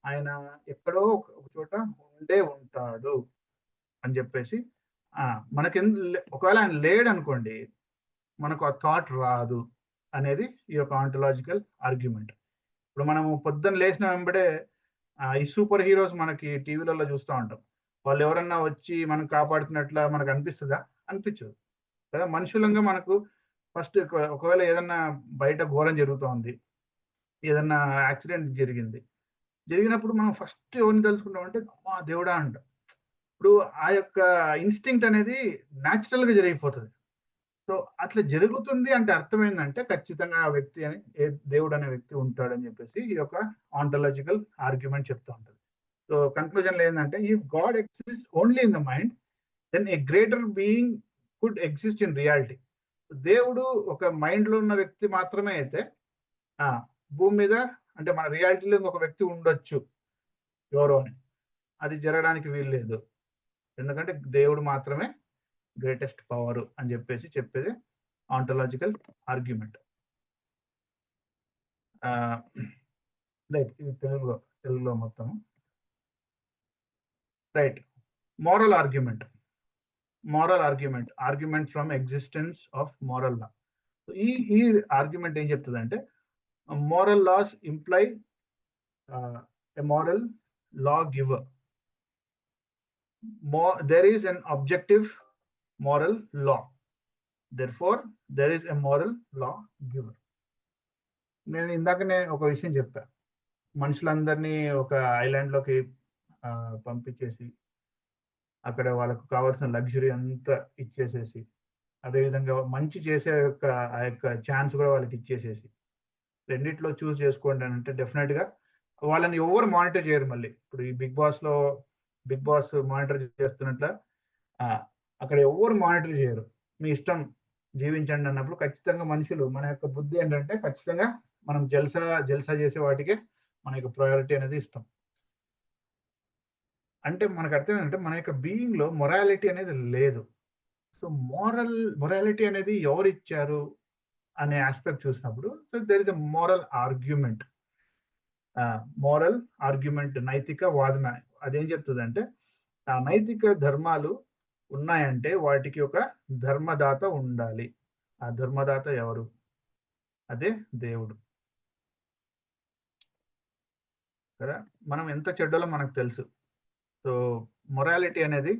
ఆయన ఎక్కడో ఒక చోట ఉండే ఉంటాడు అని చెప్పేసి ఒకవేళ ఆయన లేడనుకోండి, మనకు ఆ థాట్ రాదు అనేది ఈ యొక్క ఆంటాలజికల్ ఆర్గ్యుమెంట్. ఇప్పుడు మనము పొద్దున్న లేసిన వెంబడే ఈ సూపర్ హీరోస్ మనకి టీవీలలో చూస్తా ఉంటాం. వాళ్ళు ఎవరన్నా వచ్చి మనం కాపాడుతున్నట్లా మనకు అనిపిస్తదా? అనిపించదు. కదా! మనుషులంగా మనకు ఫస్ట్ ఒకవేళ ఏదన్నా బయట ఘోరం జరుగుతోంది. ఏదన్నా యాక్సిడెంట్ జరిగినప్పుడు మనం ఫస్ట్ ఎవరిని తలుచుకుంటామంటే అమ్మా! దేవుడా అంటాం. ఇప్పుడు ఆ యొక్క ఇన్‌స్టింక్ట్ అనేది నేచురల్‌గా జరిగిపోతది. సో అట్లా జరుగుతుంది అంటే అర్థం ఏందంటే ఖచ్చితంగా ఆ వ్యక్తి అని దేవుడు అనే వ్యక్తి ఉంటాడని చెప్పేసి ఈ యొక్క ఆంటాలజికల్ ఆర్గ్యుమెంట్ చెప్తా ఉంటది. సో కన్క్లూజన్‌లో ఏందంటే if God exists only in the mind then a greater being could exist in reality. దేవుడు ఒక మైండ్‌లో ఉన్న వ్యక్తి మాత్రమే అయితే ఆ! భూమి మీద అంటే మన రియాలిటీలో ఇంకొక వ్యక్తి ఉండొచ్చు ఎవరో అని. అది జరగడానికి వీల్లేదు. ఎందుకంటే దేవుడు మాత్రమే గ్రేటెస్ట్ పవర్ అని చెప్పేది ఆంటాలజికల్ ఆర్గ్యుమెంట్. రైట్. ఇది తెలుగులో మొత్తం. Right. Moral argument. Argument from existence of moral law. ఈ ఆర్గ్యుమెంట్ ఏం చెప్తదంటే moral laws imply a moral lawgiver. There is an objective moral law. Therefore, there is a moral lawgiver. నేను ఇందాకనే ఒక విషయం చెప్పా. మనుషులందరినీ ఒక ఐలాండ్‌లోకి పంపించేసి, అక్కడ వాళ్ళకు కావాల్సిన లగ్జరీ అంతా ఇచ్చేసేసి, అదేవిధంగా మంచి చేసే ఆ యొక్క ఛాన్స్ కూడా వాళ్ళకి ఇచ్చేసేసి, రెండిట్లో చూస్ చేసుకోండి అనంటే డెఫినిట్‌గా వాళ్ళని ఎవరు మానిటర్ చేయరు మళ్ళీ. ఇప్పుడు ఈ బిగ్ బాస్ మానిటర్ చేస్తున్నట్ల అక్కడ ఎవరు మానిటర్ చేయరు. మీ ఇష్టం జీవించండి అన్నప్పుడు ఖచ్చితంగా మనుషులు మన యొక్క బుద్ధి ఏంటంటే ఖచ్చితంగా మనం జల్సా చేసే వాటికే మన యొక్క ప్రయారిటీ అనేది ఇస్తాం. అంటే మనకు అర్థం ఏంటంటే మన యొక్క బీయింగ్ లో మొరాలిటీ అనేది లేదు. సో మొరాలిటీ అనేది ఎవరు ఇచ్చారు అనే ఆస్పెక్ట్ చూసినప్పుడు, so there is a moral argument, నైతిక వాదన. అదేం చెప్తుందంటే ఆ నైతిక ధర్మాలు ఉన్నాయంటే వాటికి ఒక ధర్మదాత ఉండాలి. ఆ ధర్మదాత ఎవరు? అదే దేవుడు కదా. మనం ఎంత చెడ్డలో మనకు తెలుసు. సో మొరాలిటీ అనేది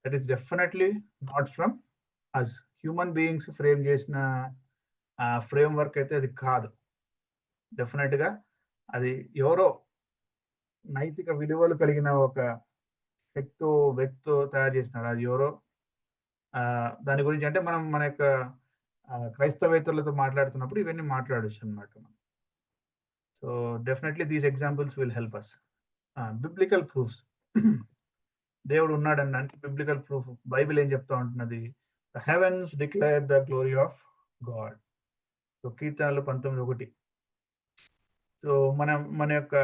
that is definitely not from us. Human beings frame చేసిన ఫ్రేమ్ వర్క్ అయితే అది కాదు. డెఫినెట్ గా అది ఎవరో నైతిక విలువలు కలిగిన ఒక వ్యక్తితో తయారు చేసినాడు. అది ఎవరో దాని గురించి అంటే మనం మన యొక్క క్రైస్తవేతరులతో మాట్లాడుతున్నప్పుడు ఇవన్నీ మాట్లాడొచ్చు అనమాట. So definitely these examples will help us. Biblical proofs దేవుడు ఉన్నాడనడానికి బిబ్లికల్ ప్రూఫ్ బైబిల్ ఏం చెప్తా ఉంటున్నది? The heavens declare the glory of God. So కీర్తనలు 19:1. సో మన యొక్క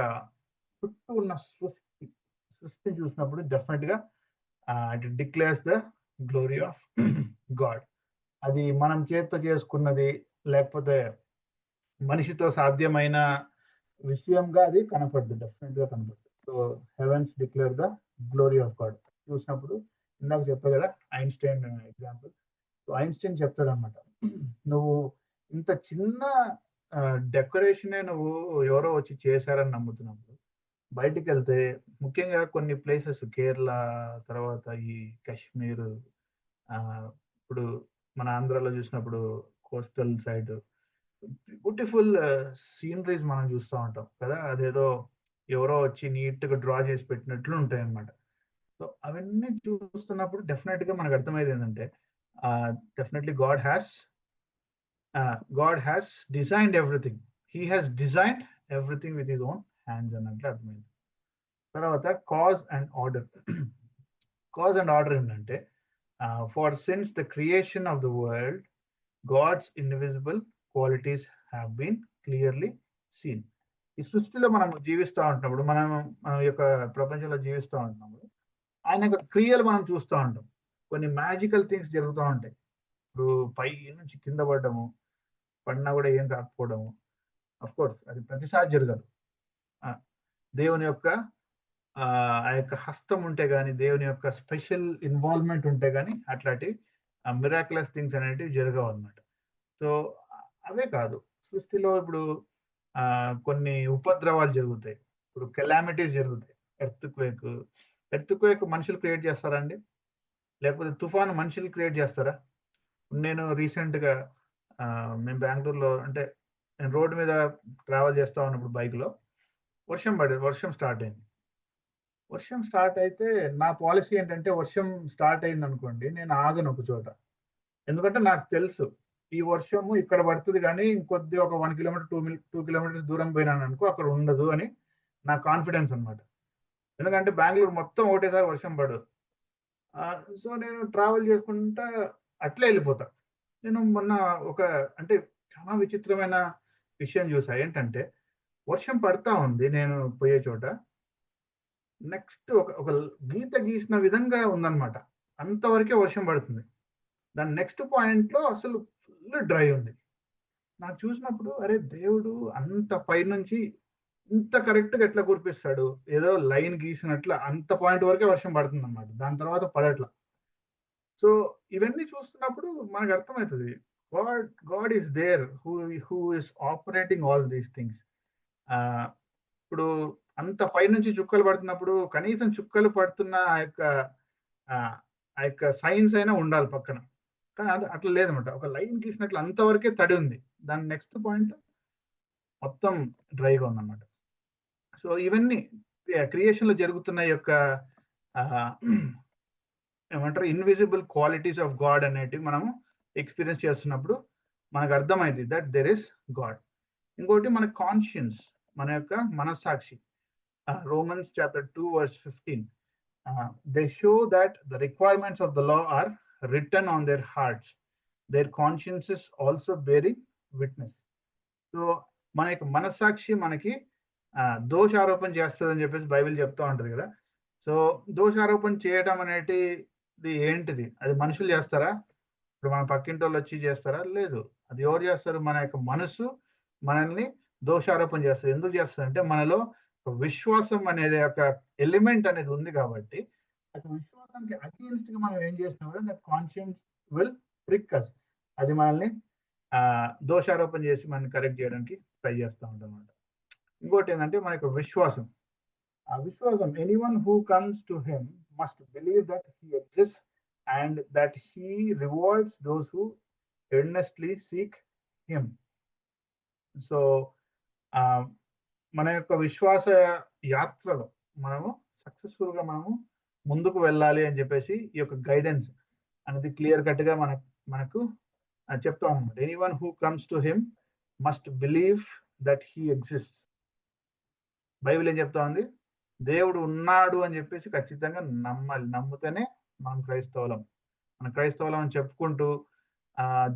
చుట్టూ ఉన్న సృష్టిని చూసినప్పుడు డెఫినెట్ గా it declares the glory of God. అది మనం చేత్తో చేసుకున్నది లేకపోతే మనిషితో సాధ్యమైన విషయంగా అది కనపడదు, డెఫినెట్ గా కనపడదు. So heavens declare the glory of God చూసినప్పుడు, ఇందాక చెప్పా కదా ఐన్స్టైన్ ఎగ్జాంపుల్. సో ఐన్స్టైన్ చెప్తాడు అనమాట, నువ్వు ఇంత చిన్న డెకరేషనే నువ్వు ఎవరో వచ్చి చేశారని నమ్ముతున్నప్పుడు, బయటికి వెళ్తే ముఖ్యంగా కొన్ని ప్లేసెస్ కేరళ, తర్వాత ఈ కాశ్మీర్, ఇప్పుడు మన ఆంధ్రాలో చూసినప్పుడు కోస్టల్ సైడ్ బ్యూటిఫుల్ సీనరీస్ మనం చూస్తూ ఉంటాం కదా. అదేదో ఎవరో వచ్చి నీట్ గా డ్రా చేసి పెట్టినట్లు ఉంటాయి అన్నమాట. సో అవన్నీ చూస్తున్నప్పుడు డెఫినెట్ గా మనకు అర్థమయ్యేది ఏంటంటే definitely God has designed everything. He has designed everything with his own hands అన్నట్లు అర్థమైంది. తర్వాత cause and order. Cause and order ఏంటంటే for since the creation of the world God's invisible qualities have been clearly seen. ఈ సృష్టిలో మనం జీవిస్తూ ఉంటున్నప్పుడు, మన యొక్క ప్రపంచంలో జీవిస్తూ ఉంటున్నప్పుడు ఆయన యొక్క క్రియలు మనం చూస్తూ ఉంటాం. కొన్ని మ్యాజికల్ థింగ్స్ జరుగుతూ ఉంటాయి. ఇప్పుడు పై నుంచి కింద పడినా కూడా ఏం కాకపోవడము. అఫ్ కోర్స్ అది ప్రతిసారి జరగదు. దేవుని యొక్క ఆ యొక్క హస్తం ఉంటే గానీ, దేవుని యొక్క స్పెషల్ ఇన్వాల్వ్మెంట్ ఉంటే గానీ అట్లాంటి మిరాక్యులస్ థింగ్స్ అనేటివి జరగవు అన్నమాట. సో అవే కాదు, సృష్టిలో ఇప్పుడు కొన్ని ఉపద్రవాలు జరుగుతాయి. ఇప్పుడు కెలామిటీస్ జరుగుతాయి. ఎర్త్ క్వేక్ మనుషులు క్రియేట్ చేస్తారా అండి? లేకపోతే తుఫాను మనుషులు క్రియేట్ చేస్తారా? నేను రీసెంట్ గా మేము బెంగళూరులో, అంటే నేను రోడ్డు మీద ట్రావెల్ చేస్తా ఉన్నప్పుడు బైక్ లో వర్షం స్టార్ట్ అయింది. వర్షం స్టార్ట్ అయితే నా పాలసీ ఏంటంటే, వర్షం స్టార్ట్ అయింది అనుకోండి, నేను ఆగను ఒక చోట. ఎందుకంటే నాకు తెలుసు ఈ వర్షము ఇక్కడ పడుతుంది కానీ ఇంకొద్ది ఒక 1 కిలోమీటర్ 2 కిలోమీటర్స్ దూరం పోయినాను అనుకో అక్కడ ఉండదు అని నా కాన్ఫిడెన్స్ అనమాట. ఎందుకంటే బెంగళూరు మొత్తం ఒకటేసారి వర్షం పడదు. సో నేను ట్రావెల్ చేసుకుంటా అట్లే వెళ్ళిపోతా. నేను మొన్న అంటే చాలా విచిత్రమైన విషయం చూసా. ఏంటంటే వర్షం పడతా ఉంది నేను పోయే చోట, నెక్స్ట్ ఒక గీత గీసిన విధంగా ఉందన్నమాట. అంతవరకే వర్షం పడుతుంది. దాని నెక్స్ట్ పాయింట్ లో అసలు ఫుల్ డ్రై ఉంది. నాకు చూసినప్పుడు అరే దేవుడు అంత పైనుంచి ఇంత కరెక్ట్ గా ఎట్లా కురిపిస్తాడు? ఏదో లైన్ గీసినట్లు అంత పాయింట్ వరకే వర్షం పడుతుంది అన్నమాట, దాని తర్వాత పడట్లా. సో ఇవన్నీ చూస్తున్నప్పుడు మనకు అర్థమవుతుంది, God is there who is operating all these things. ఇప్పుడు అంత పైనుంచి చుక్కలు పడుతున్నప్పుడు కనీసం చుక్కలు పడుతున్న ఆ యొక్క సైన్స్ అయినా ఉండాలి పక్కన. కానీ అది అట్లా లేదనమాట. ఒక లైన్ గీసినట్లు అంతవరకే తడి ఉంది, దాని నెక్స్ట్ పాయింట్ మొత్తం డ్రైగా ఉందన్నమాట. సో ఇవన్నీ క్రియేషన్ లో జరుగుతున్న యొక్క ఏమంటారు ఇన్విజిబుల్ క్వాలిటీస్ ఆఫ్ గాడ్ అనేటివి మనము ఎక్స్పీరియన్స్ చేస్తున్నప్పుడు మనకు అర్థమైంది దట్ దెర్ ఇస్ గాడ్. ఇంకోటి మన కాన్షియన్స్, మన యొక్క మనస్సాక్షి. Romans chapter 2 verse 15. They show that the requirements of the law are written on their hearts, their consciences also bearing witness. So మన యొక్క మనస్సాక్షి మనకి దోషారోపణ చేస్తుంది అని చెప్పేసి బైబిల్ చెప్తా ఉంటది కదా. సో దోషారోపణ చేయడం అనేటిది ఏంటిది? అది మనుషులు చేస్తారా? ఇప్పుడు మన పక్కింటోళ్ళు వచ్చి చేస్తారా? లేదు. అది ఎవరు చేస్తారు? మన యొక్క మనసు మనల్ని దోషారోపణ చేస్తది. ఎందుకు చేస్తదంటే మనలో విశ్వాసం అనేది ఒక ఎలిమెంట్ అనేది ఉంది కాబట్టి, ఆ విశ్వాసానికి అగెయిన్స్ట్‌గా మనం ఏం చేసినా కూడా దట్ కాన్షియన్స్ విల్ ప్రిక్ అస్. అది మనల్ని దోషారోపణ చేసి మనల్ని కరెక్ట్ చేయడానికి ట్రై చేస్తా ఉంటదన్నమాట. ఇంకోటేందంటే మన యొక్క విశ్వాసం. ఆ విశ్వాసం anyone who comes to him must believe that he exists and that he rewards those who earnestly seek him. So, ఆహ్, మన యొక్క విశ్వాస యాత్రలో మనము సక్సెస్‌ఫుల్‌గా మనము ముందుకు వెళ్ళాలి అని చెప్పేసి ఈ యొక్క గైడెన్స్ అనేది క్లియర్ కట్‌గా మనకు చెప్తా ఉందన్నమాట. Anyone who comes to him must believe that he exists. Bible ఏం చెప్తా ఉంది? దేవుడు ఉన్నాడు అని చెప్పేసి ఖచ్చితంగా నమ్మాలి. నమ్మితేనే మనం క్రైస్తవులం. మన క్రైస్తవులం అని చెప్పుకుంటూ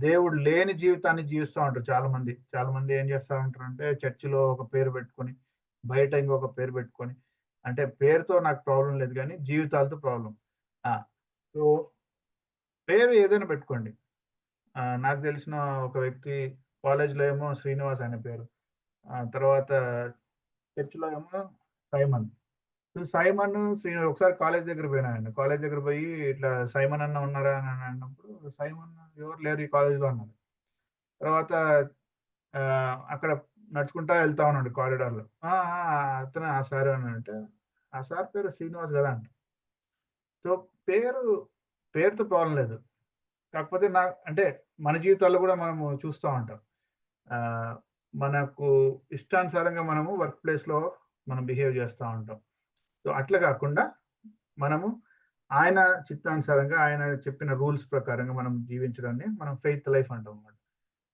దేవుడు లేని జీవితాన్ని జీవిస్తా ఉంటారు చాలామంది. చాలామంది ఏం చేస్తా ఉంటారంటే చర్చిలో ఒక పేరు పెట్టుకొని, బయట ఇంకొక పేరు పెట్టుకొని, అంటే పేరుతో నాకు ప్రాబ్లమ్ లేదు గానీ జీవితాలతో ప్రాబ్లమ్. ఆ! సో, పేరు ఏదైనా పెట్టుకోండి. నాకు తెలిసిన ఒక వ్యక్తి కాలేజ్‌లో ఏమో శ్రీనివాస్ ఆయన పేరు. తర్వాత చర్చ్‌లో ఏమో సైమన్. సో, సైమన్, శ్రీను ఒకసారి కాలేజ్ దగ్గర పోయినానండి. కాలేజ్ దగ్గర పోయి ఇట్లా సైమన్ అన్న ఉన్నారా అని అన్నప్పుడు, సైమన్ ఎవరు లేరు ఈ కాలేజ్‌లో అన్నారు. తర్వాత అక్కడ నడుచుకుంటా వెళ్తా ఉన్నాడు కారిడార్‌లో. ఆ! ఆ! అతనే ఆ సారే అన్నానంటే, ఆ సార్ పేరు శ్రీనివాస్ గదా! అంట. సో, పేరు పేరుతో ప్రాబ్లమ్ లేదు. కాకపోతే అంటే మన జీవితాల్లో గూడా మనము చూస్తా ఉంటాం. ఆహ్, మనకు ఇష్టానుసారంగా మనము వర్క్ ప్లేస్‌లో మనం బిహేవ్ చేస్తా ఉంటాం. సో, అట్లా గాకుండా మనము ఆయన చిత్తానుసారంగా ఆయన చెప్పిన రూల్స్ ప్రకారంగా మనం జీవించడాన్ని మనం ఫెయిత్ లైఫ్ అంటాం అన్నమాట.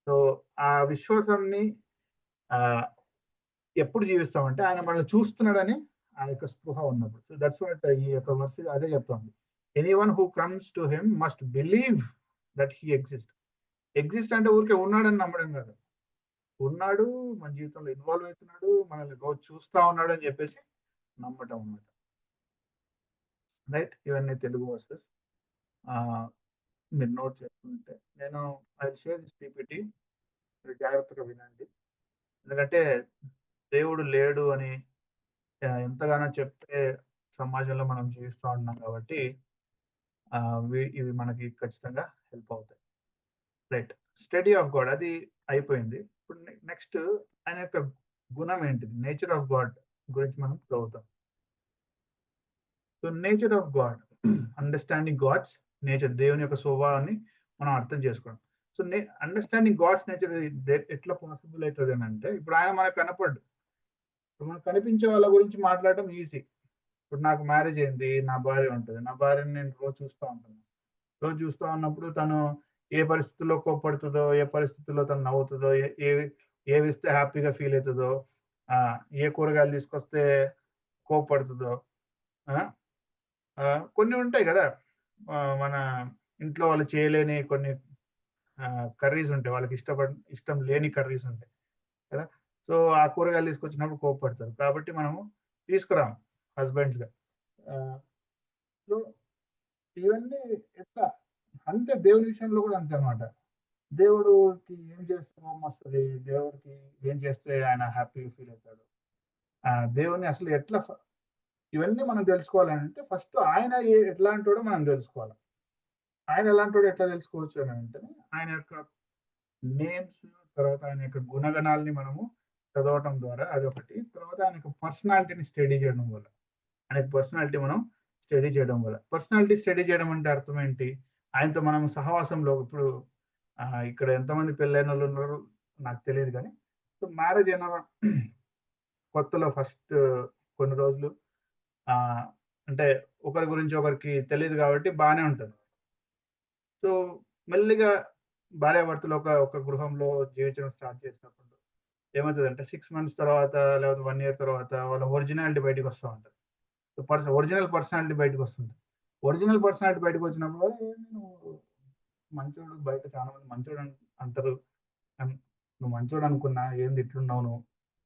సో, ఆ విశ్వాసాన్ని ఆహ్, ఎప్పుడు జీవిస్తామంటే ఆయన మనల్ని చూస్తున్నాడని ఆ యొక్క స్పృహ ఉన్నప్పుడు. సో, దట్స్ వాట్ ఈ యొక్క వర్స్ అదే చెప్తోంది. Anyone who comes to him must believe that he exist. Exist అంటే ఊరికే ఉన్నాడని నమ్మడం కాదు. ఉన్నాడు, మన జీవితంలో ఇన్వాల్వ్ అయితున్నాడు, మనల్ని రోజు చూస్తా ఉన్నాడు అని చెప్పేసి నమ్మటం అన్నమాట. రైట్? ఇవన్నీ తెలుగు వర్సెస్. ఆహ్, మీరు నోట్ చేసుకుంటే నేను I will share this PPT. మీరు జాగ్రత్తగా వినండి. ఎందుకంటే దేవుడు లేడు అని ఎంతగానో చెప్తే సమాజంలో మనం జీవిస్తా ఉంటున్నాం కాబట్టి ఇవి మనకి ఖచ్చితంగా హెల్ప్ అవుతాయి. రైట్. స్టడీ ఆఫ్ గాడ్ అది అయిపోయింది. ఇప్పుడు నెక్స్ట్ ఆయన యొక్క గుణం ఏంటిది? నేచర్ ఆఫ్ గాడ్ గురించి మనం చదువుతాం. So, nature of God understanding God's nature దేవుని యొక్క స్వభావాన్ని మనం అర్థం చేసుకోవడం. సో, అండర్‌స్టాండింగ్ గాడ్స్ నేచర్ ఎట్లా పాసిబుల్ అయితదనంటే, ఇప్పుడు ఆయన మనకు కనపడ్డు. ఇప్పుడు మనకు కనిపించే వాళ్ళ గురించి మాట్లాడడం ఈజీ. ఇప్పుడు నాకు మ్యారేజ్ అయింది. నా భార్య ఉంటది. నా భార్యని నేను రోజు చూస్తా ఉంటాను. రోజు చూస్తా ఉన్నప్పుడు తను ఏ పరిస్థితుల్లో కోప్పడుతదో, ఏ పరిస్థితుల్లో తను నవ్వుతదో, ఏవిస్తే హ్యాపీగా ఫీల్ అయితదో, ఏ కూరగాయలు తీసుకొస్తే కోప్పడుతదో, ఆ! కొన్ని ఉంటాయి గదా! మన ఇంట్లో వాళ్ళు చేయలేని కొన్ని కర్రీస్ ఉంటాయి. వాళ్ళకి ఇష్టం లేని కర్రీస్ ఉంటాయి కదా! సో, ఆ కూరగాయలు తీసుకొచ్చినప్పుడు కోప్పడతారు. కాబట్టి మనము తీసుకురాము హస్బెండ్స్‌గా. ఆహ్, సో, ఇవన్నీ ఎట్లా అంతే దేవుని విషయంలో గూడా అంతే అన్నమాట. దేవుడుకి ఏం చేస్తే కోపమొస్తది? దేవుడికి ఏం చేస్తే ఆయన హ్యాపీగా ఫీల్ అయితాడు? దేవుడిని అసలు ఎట్లా ఇవన్నీ మనం తెలుసుకోవాలనంటే ఫస్ట్ ఆయన ఎట్లాంటోడో మనం తెలుసుకోవాలి. ఆయన ఎలాంటోడో ఎట్లా తెలుసుకోవచ్చు అనంటే ఆయన యొక్క నేమ్స్, తర్వాత ఆయన యొక్క గుణగణాలని మనము చదవటం ద్వారా అదొకటి. తర్వాత ఆయన యొక్క పర్సనాలిటీని స్టడీ చేయడం వల్ల. ఆయన పర్సనాలిటీ మనం స్టడీ చేయడం వల్ల. పర్సనాలిటీ స్టడీ చేయడం అంటే అర్థం ఏంటి? ఆయనతో మనం సహవాసంలో ఇప్పుడు ఇక్కడ ఎంతమంది పెళ్ళైనోళ్ళున్నారు నాకు తెలీదు గానీ, సో, మ్యారేజ్ అయిన కొత్తలో ఫస్ట్ కొన్ని రోజులు ఆహ్, అంటే ఒకరి గురించి ఒకరికి తెలీదు గాబట్టి బానే ఉంటది. సో, మెల్లిగా భార్యాభర్తలు ఒక గృహంలో జీవించడం స్టార్ట్ చేసినప్పుడు ఏమైతదంటే 6 మంత్స్ తర్వాత లేకపోతే 1 ఇయర్ తర్వాత వాళ్ళ ఒరిజినాలిటీ బయటికొస్తా ఉంటది. ఒరిజినల్ పర్సనాలిటీ బయటకొస్తుంది. ఒరిజినల్ పర్సనాలిటీ బయటకొచ్చినప్పుడు నువ్వు మంచోడు బయట చాలా మంది మంచోడు అంటారు. అన్ నువ్వు మంచోడు అనుకున్నా ఏంది ఇట్లున్నావు నువ్వు?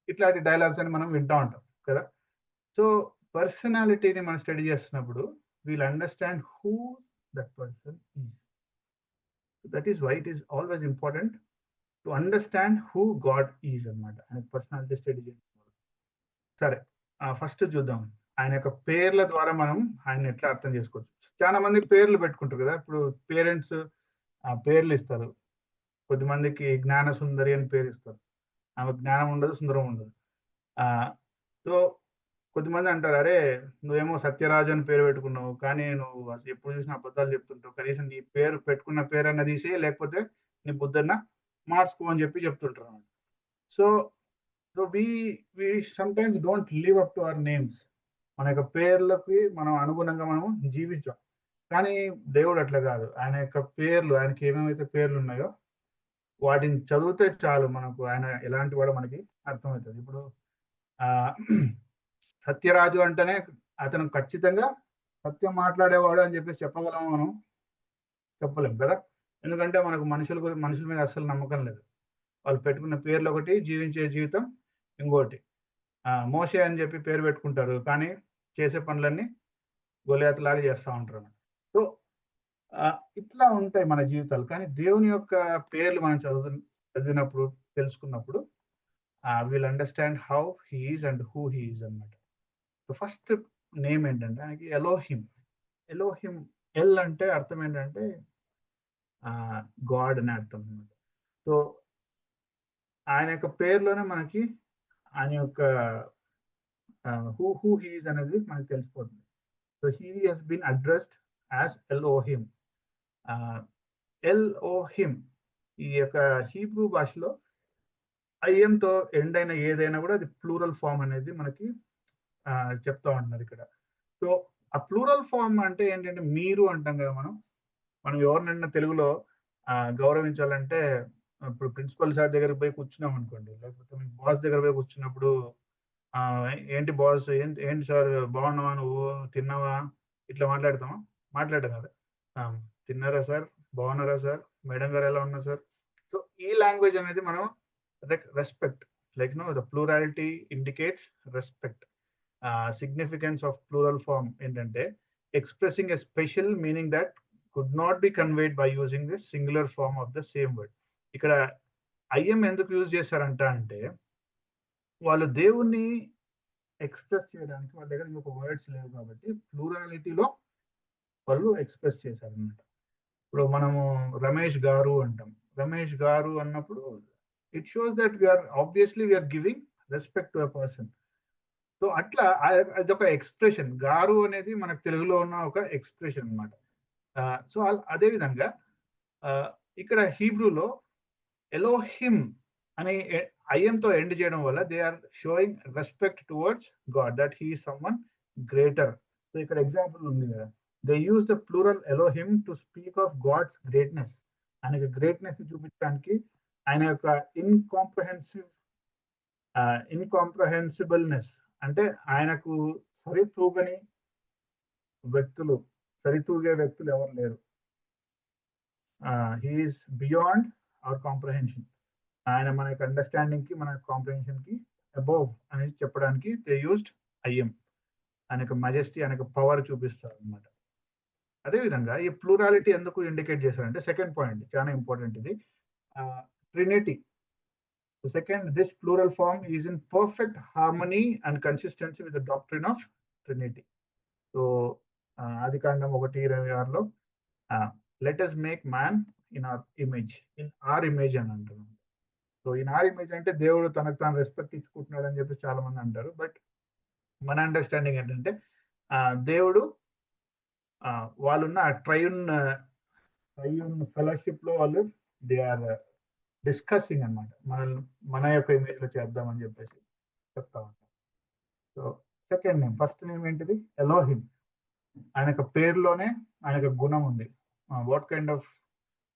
ఇట్లాంటి డైలాగ్స్ అని మనం వింటా ఉంటాం కదా! సో, పర్సనాలిటీని మనం స్టడీ చేస్తున్నప్పుడు we'll understand who that person is. That is why it is always important to understand who God is అనమాట. ఆయన పర్సనాలిటీ స్టడీ చేస్తున్నారు. సరే, ఫస్ట్ చూద్దాం ఆయన యొక్క పేర్ల ద్వారా మనం ఆయన ఎట్లా అర్థం చేసుకోవచ్చు. చాలా మంది పేర్లు పెట్టుకుంటారు కదా. ఇప్పుడు పేరెంట్స్ పేర్లు ఇస్తారు. కొద్దిమందికి జ్ఞాన సుందరి అని పేరు ఇస్తారు. ఆమె జ్ఞానం ఉండదు, సుందరం ఉండదు. సో కొద్దిమంది అంటారు, అరే నువ్వేమో సత్యరాజు అని పేరు పెట్టుకున్నావు, కానీ నువ్వు అసలు ఎప్పుడు చూసినా అబద్ధాలు చెప్తుంటావు, కనీసం నీ పేరు పెట్టుకున్న పేరన్నా తీసి లేకపోతే నీ బుద్ధన్న మార్చుకో అని చెప్తుంటారు. So so we sometimes don't live up to our names. మన యొక్క పేర్లకి మనం అనుగుణంగా మనం జీవించాం. కానీ దేవుడు అట్లా కాదు. ఆయన యొక్క పేర్లు, ఆయనకి ఏమేమైతే పేర్లు ఉన్నాయో వాటిని చదివితే చాలు మనకు ఆయన ఎలాంటి వాడో మనకి అర్థమవుతుంది. ఇప్పుడు సత్యరాజు అంటేనే అతను ఖచ్చితంగా సత్యం మాట్లాడేవాడు అని చెప్పేసి చెప్పగలము మనం? చెప్పలేం కదా. ఎందుకంటే మనకు మనుషుల మీద అస్సలు నమ్మకం లేదు. వాళ్ళు పెట్టుకున్న పేర్లు ఒకటి, జీవించే జీవితం ఇంకోటి. మోషే అని చెప్పి పేరు పెట్టుకుంటారు, కానీ చేసే పనులన్నీ గొలియాతులాగా చేస్తూ ఉంటారు. సో ఇట్లా ఉంటాయి మన జీవితాలు. కానీ దేవుని యొక్క పేర్లు మనం చదివినప్పుడు, తెలుసుకున్నప్పుడు will understand how he is and who he is అనమాట. సో ఫస్ట్ నేమ్ ఏంటంటే ఆయనకి ఎలోహిమ్. ఎలోహిమ్, ఎల్ అంటే అర్థం ఏంటంటే గాడ్ అనే అర్థం అనమాట. సో ఆయన యొక్క పేరులోనే మనకి ఆయన యొక్క హూ హీస్ అనేది మనకు తెలిసిపోతుంది. So he has been addressed as Elohim. Elohim ఈ యొక్క హీబ్రూ భాషలో ఐఎంతో ఎండ్ అయిన ఏదైనా కూడా అది ప్లూరల్ ఫామ్ అనేది మనకి చెప్తా ఉంటున్నారు ఇక్కడ. సో ఆ ప్లూరల్ ఫామ్ అంటే ఏంటంటే మీరు అంటాం కదా. మనం ఎవరినైనా తెలుగులో గౌరవించాలంటే, ఇప్పుడు ప్రిన్సిపల్ సార్ దగ్గర పోయి కూర్చున్నాం అనుకోండి, లేకపోతే మీ బాస్ దగ్గర పోయి కూర్చున్నప్పుడు ఏంటి బాస్, ఏంటి సార్ బాగున్నావా, నువ్వు తిన్నావా, ఇట్లా మాట్లాడతాం కదా. తిన్నారా సార్, బాగున్నారా సార్, మేడం గారు ఎలా ఉన్నారు సార్. సో ఈ లాంగ్వేజ్ అనేది మనం respect, like the plurality indicates respect. Significance of plural form ఏంటంటే expressing a special meaning that could not be conveyed by using the singular form of the same word. ఇక్కడ IIM ఎందుకు use చేశారంట అంటే, వాళ్ళు దేవుణ్ణి express చేయడానికి వాళ్ళ దగ్గర ఇంకొక వర్డ్స్ లేవు కాబట్టి ప్లూరాలిటీలో వాళ్ళు ఎక్స్ప్రెస్ చేశారనమాట. ఇప్పుడు మనము రమేష్ గారు అంటాం. రమేష్ గారు అన్నప్పుడు it shows that we are giving respect to a person. So అట్లా అదొక ఎక్స్ప్రెషన్. గారు అనేది మనకు తెలుగులో ఉన్న ఒక ఎక్స్ప్రెషన్ అనమాట. సో అదే విధంగా ఇక్కడ హీబ్రూలో ఎలోహిమ్ అనే ఐఎంతో ఎండ్ చేయడం వల్ల they are showing respect towards God, that he is someone greater. So ఇక్కడ ఎగ్జాంపుల్ ఉంది కదా, they use the plural Elohim to speak of God's greatness. ఆయనకు గ్రేట్నెస్ చూపించడానికి, ఆయన యొక్క ఇన్కాంప్రహెన్సిబుల్నెస్ అంటే ఆయనకు సరితూగే వ్యక్తులు ఎవరు లేరు. He is beyond our comprehension. ఆయన మన యొక్క అండర్స్టాండింగ్ కి, మన కాంప్రహెన్షన్ కి అబోవ్ అనేది చెప్పడానికి దే యూజ్డ్ ఐఎం. ఆయన యొక్క మజెస్టీ, ఆయన యొక్క పవర్ చూపిస్తారు అనమాట. అదేవిధంగా ఈ ప్లూరాలిటీ ఎందుకు ఇండికేట్ చేశారంటే, సెకండ్ పాయింట్ చాలా ఇంపార్టెంట్ ఇది, Trinity. Second, this plural form is in perfect harmony and consistency with the doctrine of Trinity. So ఆదికాండం 1:26లో let us make man in our image అని అంటున్నాం. సో ఇన్ ఆర్ ఇమేజ్ అంటే దేవుడు తనకు తాను రెస్పెక్ట్ ఇచ్చుకుంటున్నాడు అని చెప్పి చాలా మంది అంటారు. బట్ మన అండర్స్టాండింగ్ ఏంటంటే దేవుడు వాళ్ళున్న ట్రైన్ ఫెలోషిప్ లో వాళ్ళు దే ఆర్ డిస్కసింగ్ అనమాట, మన యొక్క ఇమేజ్ లో చేద్దామని చెప్పేసి చెప్తా ఉంటాం. So second name, first name ఏంటిది? ఎలోహిమ్. ఆయన యొక్క పేరులోనే ఆయన యొక్క గుణం ఉంది. What kind of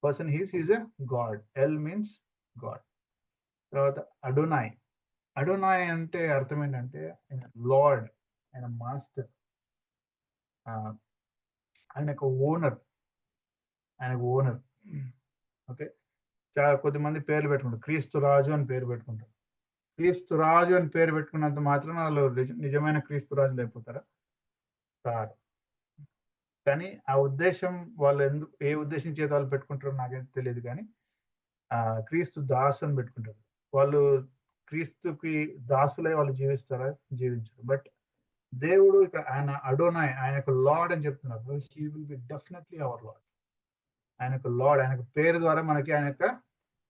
person he's a God. L means God. తర్వాత అడోనాయ్. అడోనాయ్ అంటే అర్థం ఏంటంటే ఆయన లార్డ్, ఆయన మాస్టర్, ఆయన యొక్క ఓనర్. ఓకే, చాలా కొద్దిమంది పేర్లు పెట్టుకుంటారు. క్రీస్తు రాజు అని పేరు పెట్టుకుంటారు. క్రీస్తు రాజు అని పేరు పెట్టుకున్నంత మాత్రం వాళ్ళు నిజమైన క్రీస్తు రాజులు అయిపోతారా? కాదు. కానీ ఆ ఉద్దేశం వాళ్ళు ఏ ఉద్దేశం చేత వాళ్ళు పెట్టుకుంటారో నాకైతే తెలియదు కానీ క్రీస్తు దాసు అని పెట్టుకుంటారు. వాళ్ళు క్రీస్తుకి దాసులై వాళ్ళు జీవిస్తారా? జీవించరు. బట్ దేవుడు ఇక్కడ ఆయన అడోనాయ్, ఆయన యొక్క లార్డ్ అని చెప్తున్నారు. He will be definitely our Lord. ఆయన యొక్క లార్డ్, ఆయన యొక్క పేరు ద్వారా మనకి ఆయన యొక్క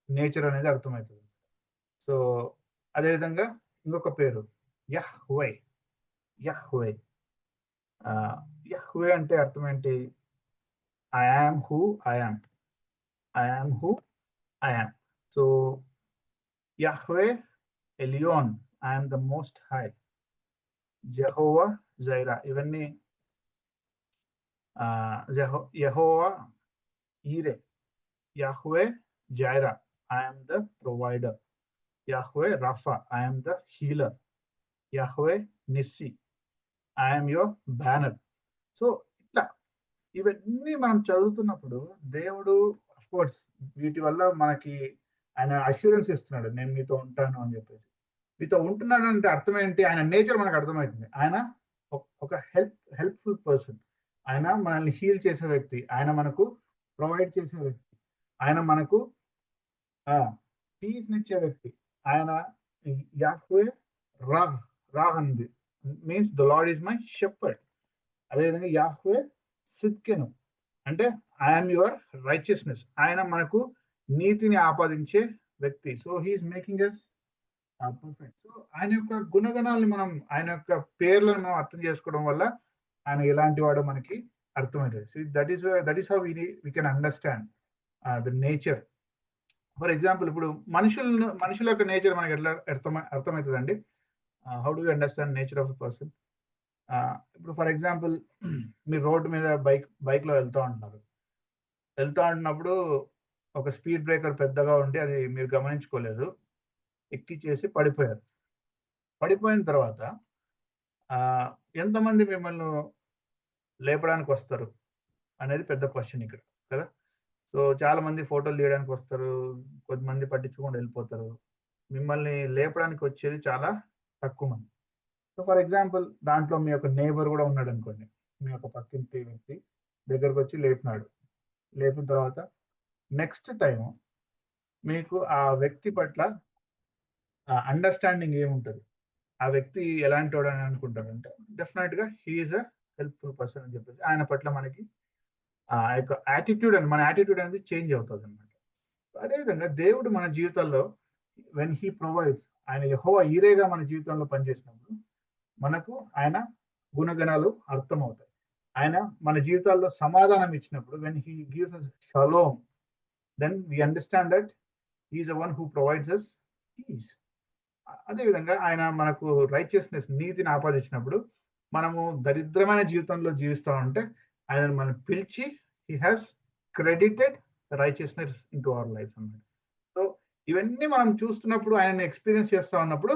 నేచర్ అనేది అర్థమవుతుంది. సో అదేవిధంగా ఇంకొక పేరు యహ్వే. యహ్వే యహ్వే అంటే అర్థం ఏంటి? I am who I am. I am who I am. So Yahweh Elyon, I am the most high. Jehovah Jireh, ఇవన్నీ యెహోవా ఈరే. Yahweh Jireh, I am the provider. Yahweh Rapha, I am the healer. Yahweh Nissi, I am your banner. So ఇట్లా ఇవన్నీ మనం చదువుతున్నప్పుడు దేవుడు of course వీటి వల్ల మనకి ఆయన అష్యూరెన్స్ ఇస్తున్నాడు, నేను మీతో ఉంటాను అని చెప్పేసి. మీతో ఉంటున్నాడు అంటే అర్థం ఏంటి? ఆయన నేచర్ మనకు అర్థమవుతుంది. ఆయన ఒక హెల్ప్ఫుల్ పర్సన్. ఆయన మనల్ని హీల్ చేసే వ్యక్తి. ఆయన మనకు ప్రొవైడ్ చేసే వ్యక్తి. ఆయన మనకు పీస్ నిచ్చే వ్యక్తి. ఆయన యాహ్వే రాహ్. రాహ్ అంది means the Lord is my shepherd. అదేవిధంగా యాహ్వే సిద్కెను అంటే ఐఎమ్ యువర్ రైచియస్నెస్. ఆయన మనకు నీతిని ఆపాదించే వ్యక్తి. So he is making us perfect. So ఆయన యొక్క గుణగణాలను మనం, ఆయన యొక్క పేర్లను మనం అర్థం చేసుకోవడం వల్ల ఆయన ఎలాంటి వాడో మనకి అర్థమవుతుంది. So that is how we can understand the nature. For example ఇప్పుడు మనుషుల యొక్క నేచర్ మనకి ఎట్లా అర్థమవుతుందండి? How do you understand nature of a person? ఇప్పుడు ఫర్ ఎగ్జాంపుల్ మీరు రోడ్డు మీద బైక్లో వెళ్తూ ఉంటున్నప్పుడు ఒక స్పీడ్ బ్రేకర్ పెద్దగా ఉండి అది మీరు గమనించుకోలేదు, ఎక్కిచ్చేసి పడిపోయారు. పడిపోయిన తర్వాత ఎంతమంది మిమ్మల్ని లేపడానికి వస్తారు అనేది పెద్ద క్వశ్చన్ ఇక్కడ కదా. సో చాలా మంది ఫోటోలు తీయడానికి వస్తారు, కొద్దిమంది పట్టించుకొని వెళ్ళిపోతారు. మిమ్మల్ని లేపడానికి వచ్చేది చాలా తక్కువ మంది. సో ఫర్ ఎగ్జాంపుల్ దాంట్లో మీ యొక్క నేబర్ కూడా ఉన్నాడు అనుకోండి. మీ యొక్క పక్కింటి వ్యక్తి దగ్గరకు వచ్చి లేపిన తర్వాత నెక్స్ట్ టైం మీకు ఆ వ్యక్తి పట్ల అండర్స్టాండింగ్ ఏముంటుంది? ఆ వ్యక్తి ఎలాంటి వాడు అని అనుకుంటారంటే డెఫినెట్ గా హీఈస్ అ హెల్ప్ఫుల్ పర్సన్ అని చెప్పేసి ఆయన పట్ల మనకి ఆ యొక్క యాటిట్యూడ్ మన యాటిట్యూడ్ అనేది చేంజ్ అవుతుంది అనమాట. అదేవిధంగా దేవుడు మన జీవితాల్లో వెన్ హీ ప్రొవైడ్స్, ఆయన యెహోవా ఈరేగా మన జీవితంలో పనిచేసినప్పుడు మనకు ఆయన గుణగణాలు అర్థమవుతాయి. ఆయన మన జీవితాల్లో సమాధానం ఇచ్చినప్పుడు when he gives us shalom, then we understand that he is the one who provides us peace. అదేవిధంగా ఆయన మనకు రైచియస్నెస్, నీతిని ఆపాదించినప్పుడు మనము దరిద్రమైన జీవితంలో జీవిస్తూ ఉంటే ఆయన మనం పిలిచి he has credited righteousness in to our life అన్నమాట. సో ఇవన్నీ మనం చూస్తున్నప్పుడు ఆయన ఎక్స్పీరియన్స్ చేస్తూ ఉన్నప్పుడు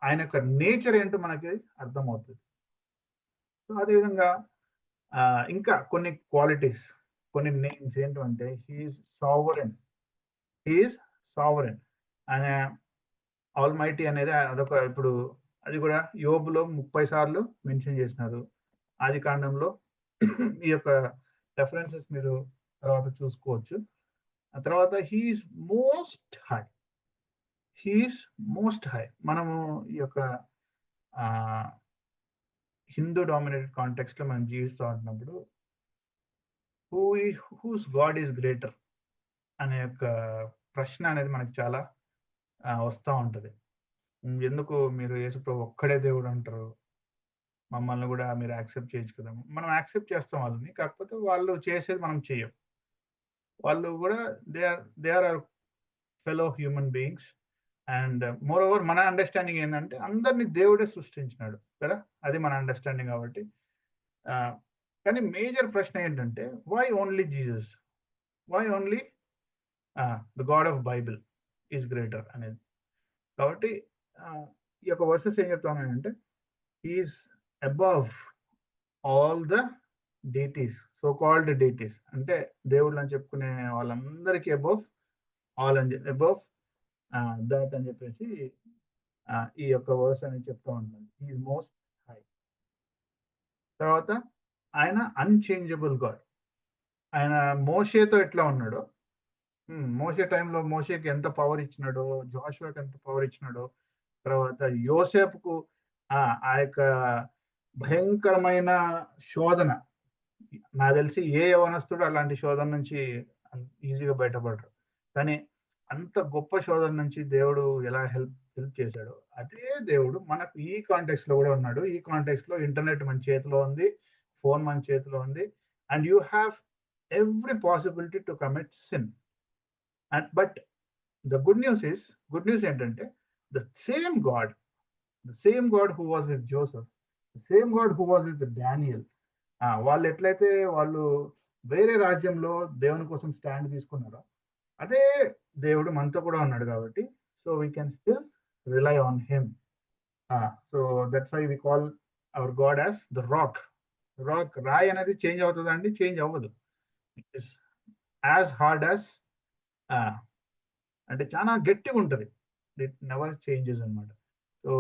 ఆయన యొక్క నేచర్ ఏంటో మనకి అర్థమవుతుంది. సో అదేవిధంగా ఇంకా కొన్ని క్వాలిటీస్, కొన్ని నేమ్స్ ఏంటంటే హీఈస్ సావరెన్. He is sovereign. ఆయన ఆల్మైటీ అనేది అదొక, ఇప్పుడు అది కూడా యోబులో 30 సార్లు మెన్షన్ చేసినారు. ఆది కాండంలో ఈ యొక్క రెఫరెన్సెస్ మీరు తర్వాత చూసుకోవచ్చు. ఆ తర్వాత he is most high. He is most high. మనము ఈ యొక్క హిందూ డామినేటెడ్ కాంటెక్స్ట్ లో మనం జీవిస్తూ ఉంటున్నప్పుడు హూస్ గాడ్ ఈస్ గ్రేటర్ అనే యొక్క ప్రశ్న అనేది మనకి చాలా వస్తూ ఉంటుంది. ఎందుకు మీరు యేసుప్రభు ఒక్కడే దేవుడు అంటారు, మమ్మల్ని కూడా మీరు యాక్సెప్ట్ చేయొచ్చు కదా. మనం యాక్సెప్ట్ చేస్తాం వాళ్ళని, కాకపోతే వాళ్ళు చేసేది మనం చెయ్యం. వాళ్ళు కూడా they are our fellow human beings. And moreover మన అండర్స్టాండింగ్ ఏంటంటే అందరినీ దేవుడే సృష్టించినాడు కదా, అది మన అండర్స్టాండింగ్. కాబట్టి కానీ మేజర్ ప్రశ్న ఏంటంటే why only Jesus, why only the God of Bible is greater అనేది. కాబట్టి ఈ యొక్క వర్సెస్ ఏం చెప్తానంటే he is above all the deities, so called deities అంటే దేవుళ్ళు అని చెప్పుకునే వాళ్ళందరికీ అబవ్ ఆల్ అని అబవ్ దట్ అని చెప్పేసి ఈ యొక్క వర్స్ అనేది చెప్తూ ఉంటుంది. Is most high. తర్వాత ఆయన అన్చేంజబుల్ గాడ్. ఆయన మోషేతో ఎట్లా ఉన్నాడో, మోషే టైంలో మోషేకి ఎంత పవర్ ఇచ్చినాడో, జోషువాకి ఎంత పవర్ ఇచ్చినాడో, తర్వాత యోసేపుకు ఆ యొక్క భయంకరమైన శోధన, నాకు తెలిసి ఏ యవనస్తుడు అలాంటి శోధన నుంచి ఈజీగా బయటపడరు. కానీ అంత గొప్ప శోధన నుంచి దేవుడు ఎలా హెల్ప్ చేశాడో, అదే దేవుడు మనకు ఈ కాంటెక్స్ట్ లో కూడా ఉన్నాడు. ఈ కాంటెక్స్ట్ లో ఇంటర్నెట్ మన చేతిలో ఉంది, ఫోన్ మన చేతిలో ఉంది, and you have every possibility to commit sin. But the good news ఏంటంటే the same God who was with Joseph, the same God who was with Daniel, వాళ్ళు ఎట్లయితే వాళ్ళు వేరే రాజ్యంలో దేవుని కోసం స్టాండ్ తీసుకున్నారో, అదే దేవుడు మనతో కూడా ఉన్నాడు కాబట్టి, so we can still rely on him. So that's why we call our God as the rock. రాయ్ అనేది చేంజ్ అవుతుందా అండి? చేంజ్ అవ్వదు. It is as hard as, అంటే చాలా గట్టిగా ఉంటుంది. ఇట్ నెవర్ చేంజెస్ అనమాట. సో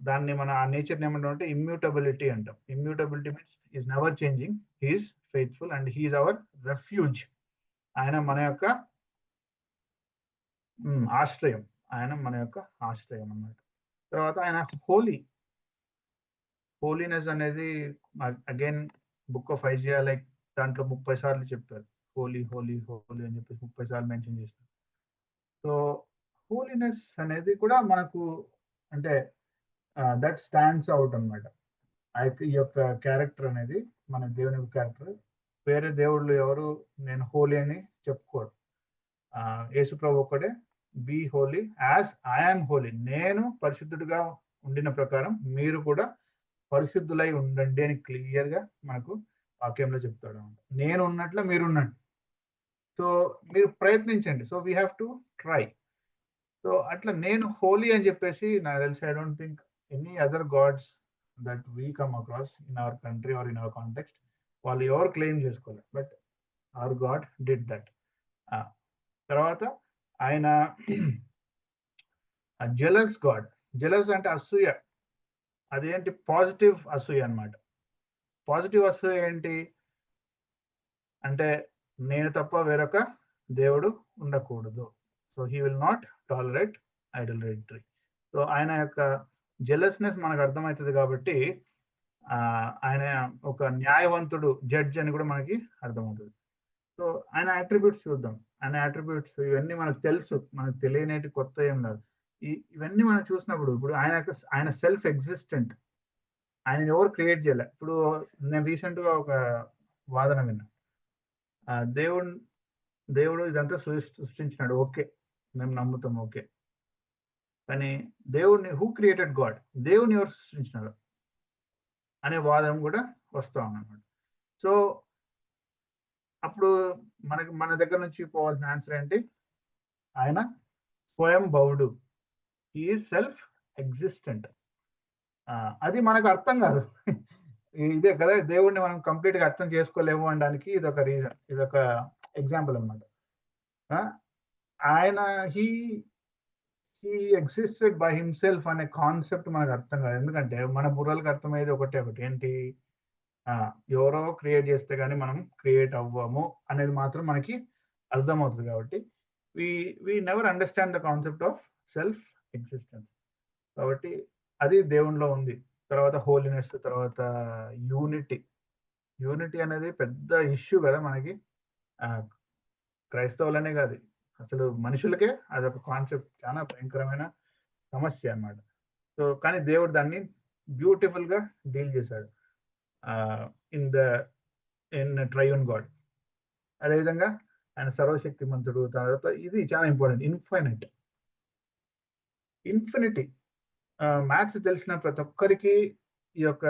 దాన్ని మన ఆ నేచర్ని ఏమంటాం అంటే ఇమ్యూటబిలిటీ అంటాం. Immutability means is never changing, he is faithful and he is our refuge. ఆయన మన యొక్క ఆశ్రయం, ఆయన మన యొక్క ఆశ్రయం అన్నమాట. తర్వాత ఆయన హోలీనెస్ అనేది again book of Isaiah, like దాంట్లో 30 సార్లు చెప్పారు హోలీ హోలీ హోలీ అని చెప్పేసి 30 సార్లు మెన్షన్ చేస్తారు. సో హోలీనెస్ అనేది కూడా మనకు అంటే దట్ స్టాండ్స్ అవుట్ అనమాట. ఈ యొక్క క్యారెక్టర్ అనేది మన దేవుని యొక్క క్యారెక్టర్. వేరే దేవుళ్ళు ఎవరు నేను హోలీ అని చెప్పుకోరు. యేసు ప్రభు ఒక్కడే be holy as I am holy, నేను పరిశుద్ధుడిగా ఉండిన ప్రకారం మీరు కూడా పరిశుద్ధులై ఉండండి అని క్లియర్ గా మనకు వాక్యంలో చెప్తాడు. నేను ఉన్నట్లు మీరు ఉండండి, సో మీరు ప్రయత్నించండి, so we have to try. So అట్లా నేను హోలీ అని చెప్పేసి నాకు తెలిసి I don't think any other gods that we come across in our country or in our context వాళ్ళు ఎవరు క్లెయిమ్ చేసుకోలేదు, but our God did that. తర్వాత ఆయన జెలస్ గాడ్. జెలస్ అంటే అసూయ. అదేంటి? పాజిటివ్ అసూయ అన్నమాట. పాజిటివ్ అసూయ ఏంటి అంటే నేను తప్ప వేరొక దేవుడు ఉండకూడదు. So he will not tolerate idolatry. So ఆయన యొక్క జెలస్నెస్ మనకు అర్థమవుతుంది కాబట్టి ఆయన ఒక న్యాయవంతుడు, జడ్జ్ అని కూడా మనకి అర్థమవుతుంది. సో ఆయన అట్రిబ్యూట్స్ చూద్దాం. ఆయన అట్రిబ్యూట్స్ ఇవన్నీ మనకు తెలుసు, మనకు తెలియనేటి కొత్త ఏం కాదు. ఇవన్నీ మనం చూసినప్పుడు ఇప్పుడు ఆయన సెల్ఫ్ ఎగ్జిస్టెంట్, ఆయన ఎవరు క్రియేట్ చేయలే. ఇప్పుడు నేను రీసెంట్ గా ఒక వాదన విన్నా, దేవుడు ఇదంతా సృష్టించినాడు, ఓకే మేము నమ్ముతాం, ఓకే, కానీ దేవుడిని హూ క్రియేటెడ్ గాడ్, దేవుని ఎవరు సృష్టించినారు అనే వాదం కూడా వస్తా ఉందన్నమాట. సో అప్పుడు మన దగ్గర నుంచి పోవాల్సిన ఆన్సర్ ఏంటి? ఆయన స్వయం భవుడు, ఈజ్ సెల్ఫ్ ఎగ్జిస్టెంట్. అది మనకు అర్థం కాదు. ఇదే కదా దేవుడిని మనం కంప్లీట్ గా అర్థం చేసుకోలేము అనడానికి ఇదొక రీజన్, ఇదొక ఎగ్జాంపుల్ అనమాట. ఆయన హీ ఎగ్జిస్టెడ్ బై హిమ్సెల్ఫ్ అనే కాన్సెప్ట్ మనకు అర్థం కాదు. ఎందుకంటే మన బుర్రలకు అర్థమయ్యేది ఒకటి ఏంటి, ఎవరో క్రియేట్ చేస్తే కానీ మనం క్రియేట్ అవ్వము అనేది మాత్రం మనకి అర్థమవుతుంది. కాబట్టి we never understand the concept of self existence. కాబట్టి అది దేవునిలో ఉంది. తర్వాత హోలీనెస్, తర్వాత యూనిటీ అనేది పెద్ద ఇష్యూ కదా మనకి, క్రైస్తవులనే కాదు అసలు మనుషులకే అదొక కాన్సెప్ట్, చాలా భయంకరమైన సమస్య అన్నమాట. సో కానీ దేవుడు దాన్ని బ్యూటిఫుల్ గా డీల్ చేశాడు ఇన్ ట్రయూన్ గాడ్. అదేవిధంగా ఆయన సర్వశక్తిమంతుడు. తర్వాత ఇది చాలా ఇంపార్టెంట్, ఇన్ఫినిటీ. మ్యాథ్స్ తెలిసిన ప్రతి ఒక్కరికి ఈ యొక్క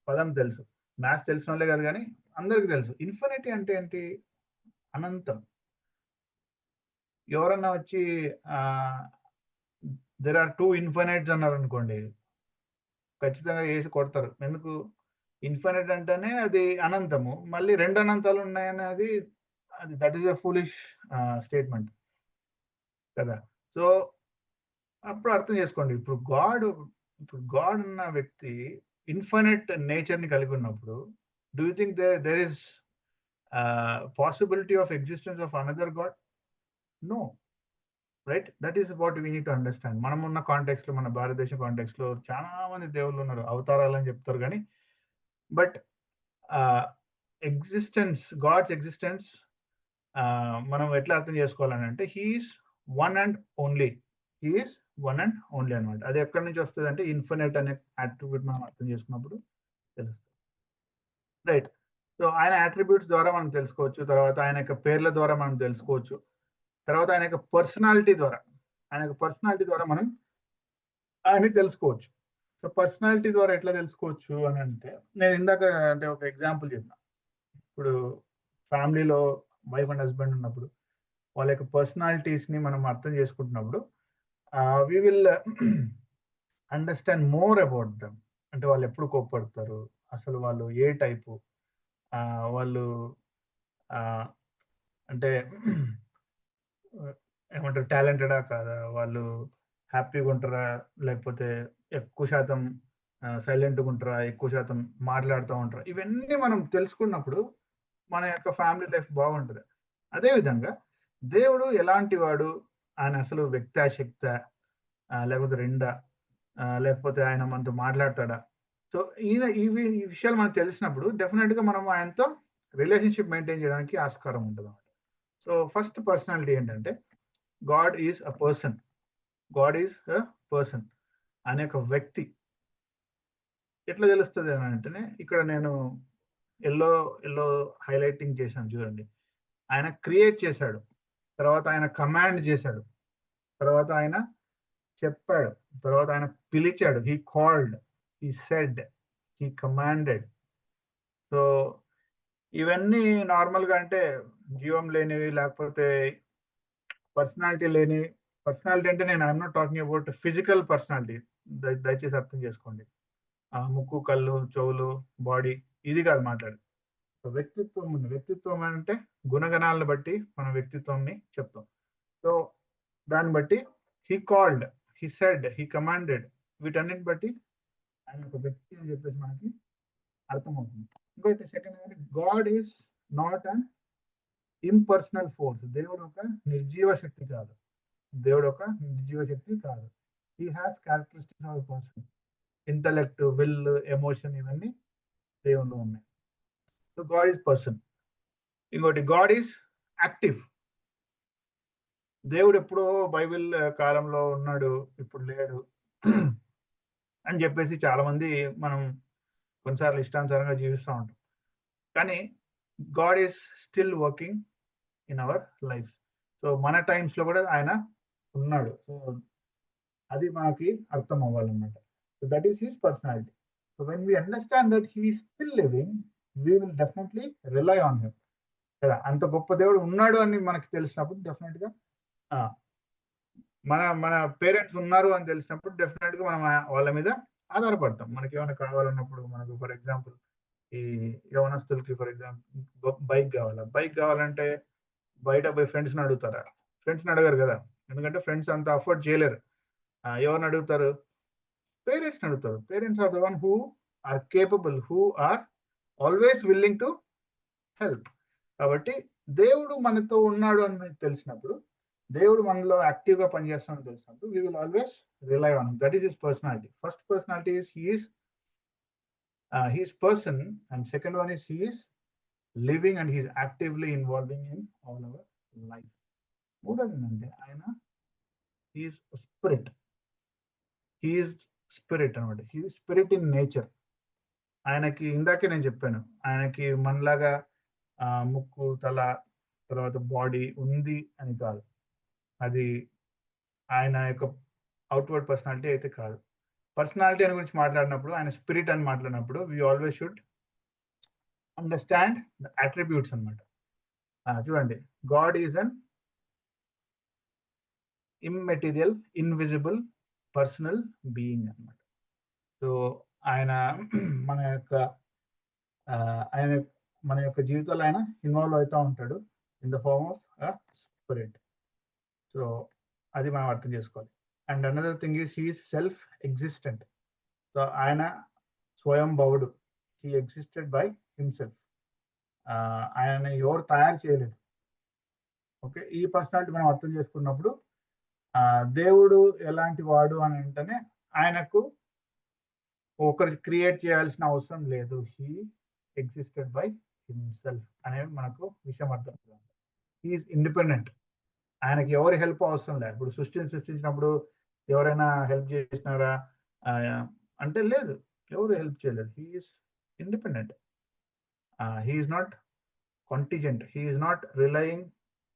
పదం తెలుసు. మ్యాథ్స్ తెలిసిన వాళ్ళే కాదు కానీ అందరికి తెలుసు. ఇన్ఫినిటీ అంటే ఏంటి? అనంతం. ఎవరన్నా వచ్చి దెర్ ఆర్ 2 ఇన్ఫినైట్స్ అన్నారు అనుకోండి, ఖచ్చితంగా వేసి కొడతారు. ఎందుకు? ఇన్ఫినైట్ అంటేనే అది అనంతము, మళ్ళీ 2 అనంతాలు ఉన్నాయనేది that is a foolish statement కదా. సో అప్పుడు అర్థం చేసుకోండి. ఇప్పుడు గాడ్ అన్న వ్యక్తి ఇన్ఫినిట్ నేచర్‌ని కలిగి ఉన్నప్పుడు, do you think there is possibility of existence of another God? No. Right? That is what we need to understand. మనమున్న కాంటెక్స్ట్‌లో, మన భారతదేశం కాంటెక్స్ట్‌లో చాలా మంది దేవుళ్ళున్నారు. అవతారాలని చెప్తారు గానీ, బట్ గాడ్స్ ఎగ్జిస్టెన్స్ మనం ఎట్లా అర్థం చేసుకోవాలనంటే, he is one and only. He is one and only అన్నమాట. అది ఎక్కడి నుంచి వస్తదంటే, ఇన్ఫినైట్ అనే అట్రిబ్యూట్ మనం అర్థం చేసుకున్నప్పుడు తెలుస్తుంది. రైట్. సో, ఆయన అట్రిబ్యూట్స్ ద్వారా మనం తెలుసుకోవచ్చు. తర్వాత ఆయన యొక్క పేర్ల ద్వారా మనం తెలుసుకోవచ్చు. తర్వాత ఆయన యొక్క పర్సనాలిటీ ద్వారా మనం ఆయన్ని తెలుసుకోవచ్చు. సో, పర్సనాలిటీ ద్వారా ఎట్లా తెలుసుకోవచ్చు అనంటే, నేను ఇందాక అంటే ఒక ఎగ్జాంపుల్ చెప్పిన. ఇప్పుడు ఫ్యామిలీలో వైఫ్ అండ్ హస్బాండ్ ఉన్నప్పుడు, వాళ్ళ యొక్క పర్సనాలిటీస్‌ని మనం అర్థం చేసుకుంటున్నప్పుడు, we will understand more about them. అంటే వాళ్ళు ఎప్పుడు కోప్పడతారు? అసలు వాళ్ళు ఏ టైపు? వాళ్ళు ఆహ్, అంటే ఏమంటారు, టాలెంటెడా? కాదా? వాళ్ళు హ్యాపీగుంటరా? లేకపోతే ఎక్కువ శాతం సైలెంట్‌గుంటరా? ఎక్కువ శాతం మాట్లాడుతా ఉంటారా? ఇవన్నీ మనం తెలుసుకున్నప్పుడు మన యొక్క ఫ్యామిలీ లైఫ్ బాగుంటది. అదే విధంగా దేవుడు ఎలాంటి వాడు? ఆయన అసలు వ్యక్తా? శక్తా? లేకపోతే రెండా? లేకపోతే ఆయన మనతో మాట్లాడతాడా? సో, ఈ విషయాలు మనకు తెలిసినప్పుడు డెఫినిట్‌గా మనం ఆయనతో రిలేషన్‌షిప్ మెయింటైన్ చేయడానికి ఆస్కారం ఉంటదన్నమాట. సో, ఫస్ట్ పర్సనాలిటీ ఏంటంటే, God is a person. God is a person. ఆయన యొక్క వ్యక్తి. ఎట్లా తెలుస్తది అనంటేనే, ఇక్కడ నేను యెల్లో యెల్లో హైలైటింగ్ చేశాను చూడండి. ఆయన క్రియేట్ చేశాడు. తర్వాత ఆయన కమాండ్ చేశాడు. తర్వాత ఆయన చెప్పాడు. తర్వాత ఆయన పిలిచాడు. He called, he said, he commanded. So, ఇవన్నీ నార్మల్‌గా అంటే జీవం లేనివి, లేకపోతే పర్సనాలిటీ లేనివి. పర్సనాలిటీ అంటే నేను I'm not talking about physical personality. దయచేసి అర్థం చేసుకోండి. ముక్కు, కళ్ళు, చెవులు, బాడీ ఇది కాదు మాట్లాడేది. వ్యక్తిత్వం ఉంది. వ్యక్తిత్వం అంటే గుణగణాలను బట్టి మన వ్యక్తిత్వంని చెప్తాం. సో, దాన్ని బట్టి he called, he said, he commanded, వీటన్నిటిని బట్టి ఆయన ఒక వ్యక్తి అని చెప్పేసి మనకి అర్థమవుతుంది. ఇంకోటి సెకండ్ ఏంటంటే, God is not an impersonal force. దేవుడు ఒక నిర్జీవ శక్తి కాదు. He has characteristics of a person. Intellect, will, emotion ఇవన్నీ దేవునిలో ఉన్నాయి. So, God is person. ఇంకోటి గాడ్ ఈస్ యాక్టివ్. దేవుడు ఎప్పుడో బైబిల్ కాలంలో ఉన్నాడు, ఇప్పుడు లేడు అని చెప్పేసి చాలామంది మనం కొన్నిసార్లు ఇష్టానుసారంగా జీవిస్తా ఉంటాం. కానీ God is still working in our lives. So, మన టైమ్స్‌లో కూడా ఆయన ఉన్నాడు. సో, అది మనకి అర్థం అవ్వాలన్నమాట. So, that is his personality. So, when we understand that he is still living, we will definitely rely on him. కదా! అంత గొప్ప దేవుడు ఉన్నాడు అని మనకు తెలిసినప్పుడు డెఫినెట్‌గా ఆ! మన మన పేరెంట్స్ ఉన్నారు అని తెలిసినప్పుడు డెఫినెట్‌గా మనం వాళ్ళ మీద ఆధారపడతాం. మనకేమైనా కావాలన్నప్పుడు, మనకు ఫర్ ఎగ్జాంపుల్ ఈ యవ్వనస్తులకి ఫర్ ఎగ్జాంపుల్ బైక్ కావాలా? బైక్ కావాలంటే బయట పోయి ఫ్రెండ్స్‌ని అడుగుతారా? ఫ్రెండ్స్‌ని అడగరు కదా! ఎందుకంటే ఫ్రెండ్స్ అంత అఫోర్డ్ చేయలేరు. ఎవరిని అడుగుతారు? పేరెంట్స్‌ని అడుగుతారు. Parents are the one who are capable, who are always willing to help. కాబట్టి దేవుడు మనతో ఉన్నాడు అని తెలిసినప్పుడు, దేవుడు మనలో యాక్టివ్‌గా పనిచేస్తాడని తెలిసినప్పుడు, we will always rely on him. That is his personality. First personality is he is person, and second one is he is living and he is actively involving in all our life. మూడోది ఏంటంటే ఆయన he is spirit. He is spirit అన్నమాట. He is spirit in nature. ఆయనకి ఇందాకే నేను చెప్పాను. ఆయనకి మనలాగా ముక్కు, తల, తర్వాత బాడీ ఉంది అని కాదు. అది ఆయన యొక్క అవుట్‌వర్డ్ పర్సనాలిటీ అయితే కాదు. పర్సనాలిటీ అని గురించి మాట్లాడినప్పుడు, ఆయన స్పిరిట్ అని మాట్లాడినప్పుడు, we always should understand the attributes అన్నమాట. చూడండి, God is an immaterial, invisible, personal being అన్నమాట. సో, ఆయన మన యొక్క ఆయన మన యొక్క జీవితంలో ఆయన ఇన్వాల్వ్ అవుతా ఉంటాడు in the form of spirit. So, అది మనం అర్థం చేసుకోవాలి. And another thing is he is self existent. So ఆయన స్వయం భవుడు, హీ ఎగ్జిస్టెడ్ బై హిమ్సెల్ఫ్. ఆయన ఎవరు తయారు చేయలేదు. ఓకే, ఈ పర్సనాలిటీ మనం అర్థం చేసుకున్నప్పుడు దేవుడు ఎలాంటి వాడు అని అంటేనే ఆయనకు ఒకరు క్రియేట్ చేయాల్సిన అవసరం లేదు. హీ ఎగ్జిస్టెడ్ బై హిమ్సెల్ఫ్ అనేది మనకు విషయం అర్థం. He is independent. ఆయనకి ఎవరి హెల్ప్ అవసరం లేదు. ఇప్పుడు సృష్టించినప్పుడు ఎవరైనా హెల్ప్ చేసినారా అంటే లేదు, ఎవరు హెల్ప్ చేయలేదు. He is independent. He is not contingent, he is not relying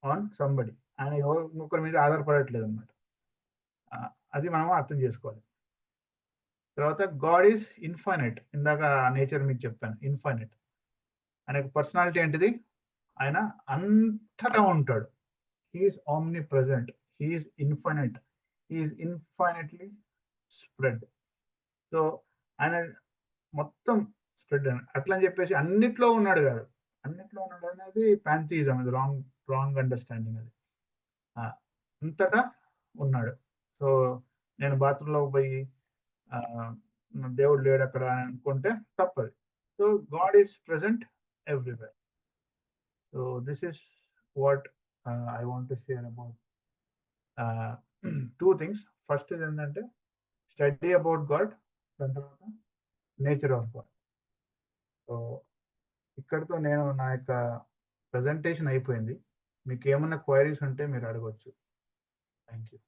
on somebody. ఆయన ఇంకొకరి మీద ఆధారపడట్లేదు అనమాట. అది మనం అర్థం చేసుకోవాలి. తర్వాత గాడ్ ఈజ్ ఇన్ఫైనైట్. ఇందాక నేచర్ మీకు చెప్పాను, ఇన్ఫైనైట్. ఆయనకు పర్సనాలిటీ ఏంటిది? ఆయన అంతటా ఉంటాడు. He is omnipresent, he is infinite, he is infinitely spread. So ఆయన మొత్తం స్ప్రెడ్ అట్లా అని చెప్పేసి అన్నిట్లో ఉన్నాడు కాదు. అన్నిట్లో ఉన్నాడు అనేది ప్యాంథియిజం, అది రాంగ్ అండర్స్టాండింగ్. అది అంతటా ఉన్నాడు. సో నేను బాత్రూంలో పోయి దేవుడు లేడు అక్కడ అనుకుంటే తప్పది. So God is present everywhere. So this is what I want to share about two things. First ఏంటంటే స్టడీ అబౌట్ గాడ్, దాని తర్వాత నేచర్ ఆఫ్ గాడ్. సో ఇక్కడితో నేను నా యొక్క ప్రజెంటేషన్ అయిపోయింది. మీకు ఏమన్నా క్వైరీస్ ఉంటే మీరు అడగవచ్చు. Thank you.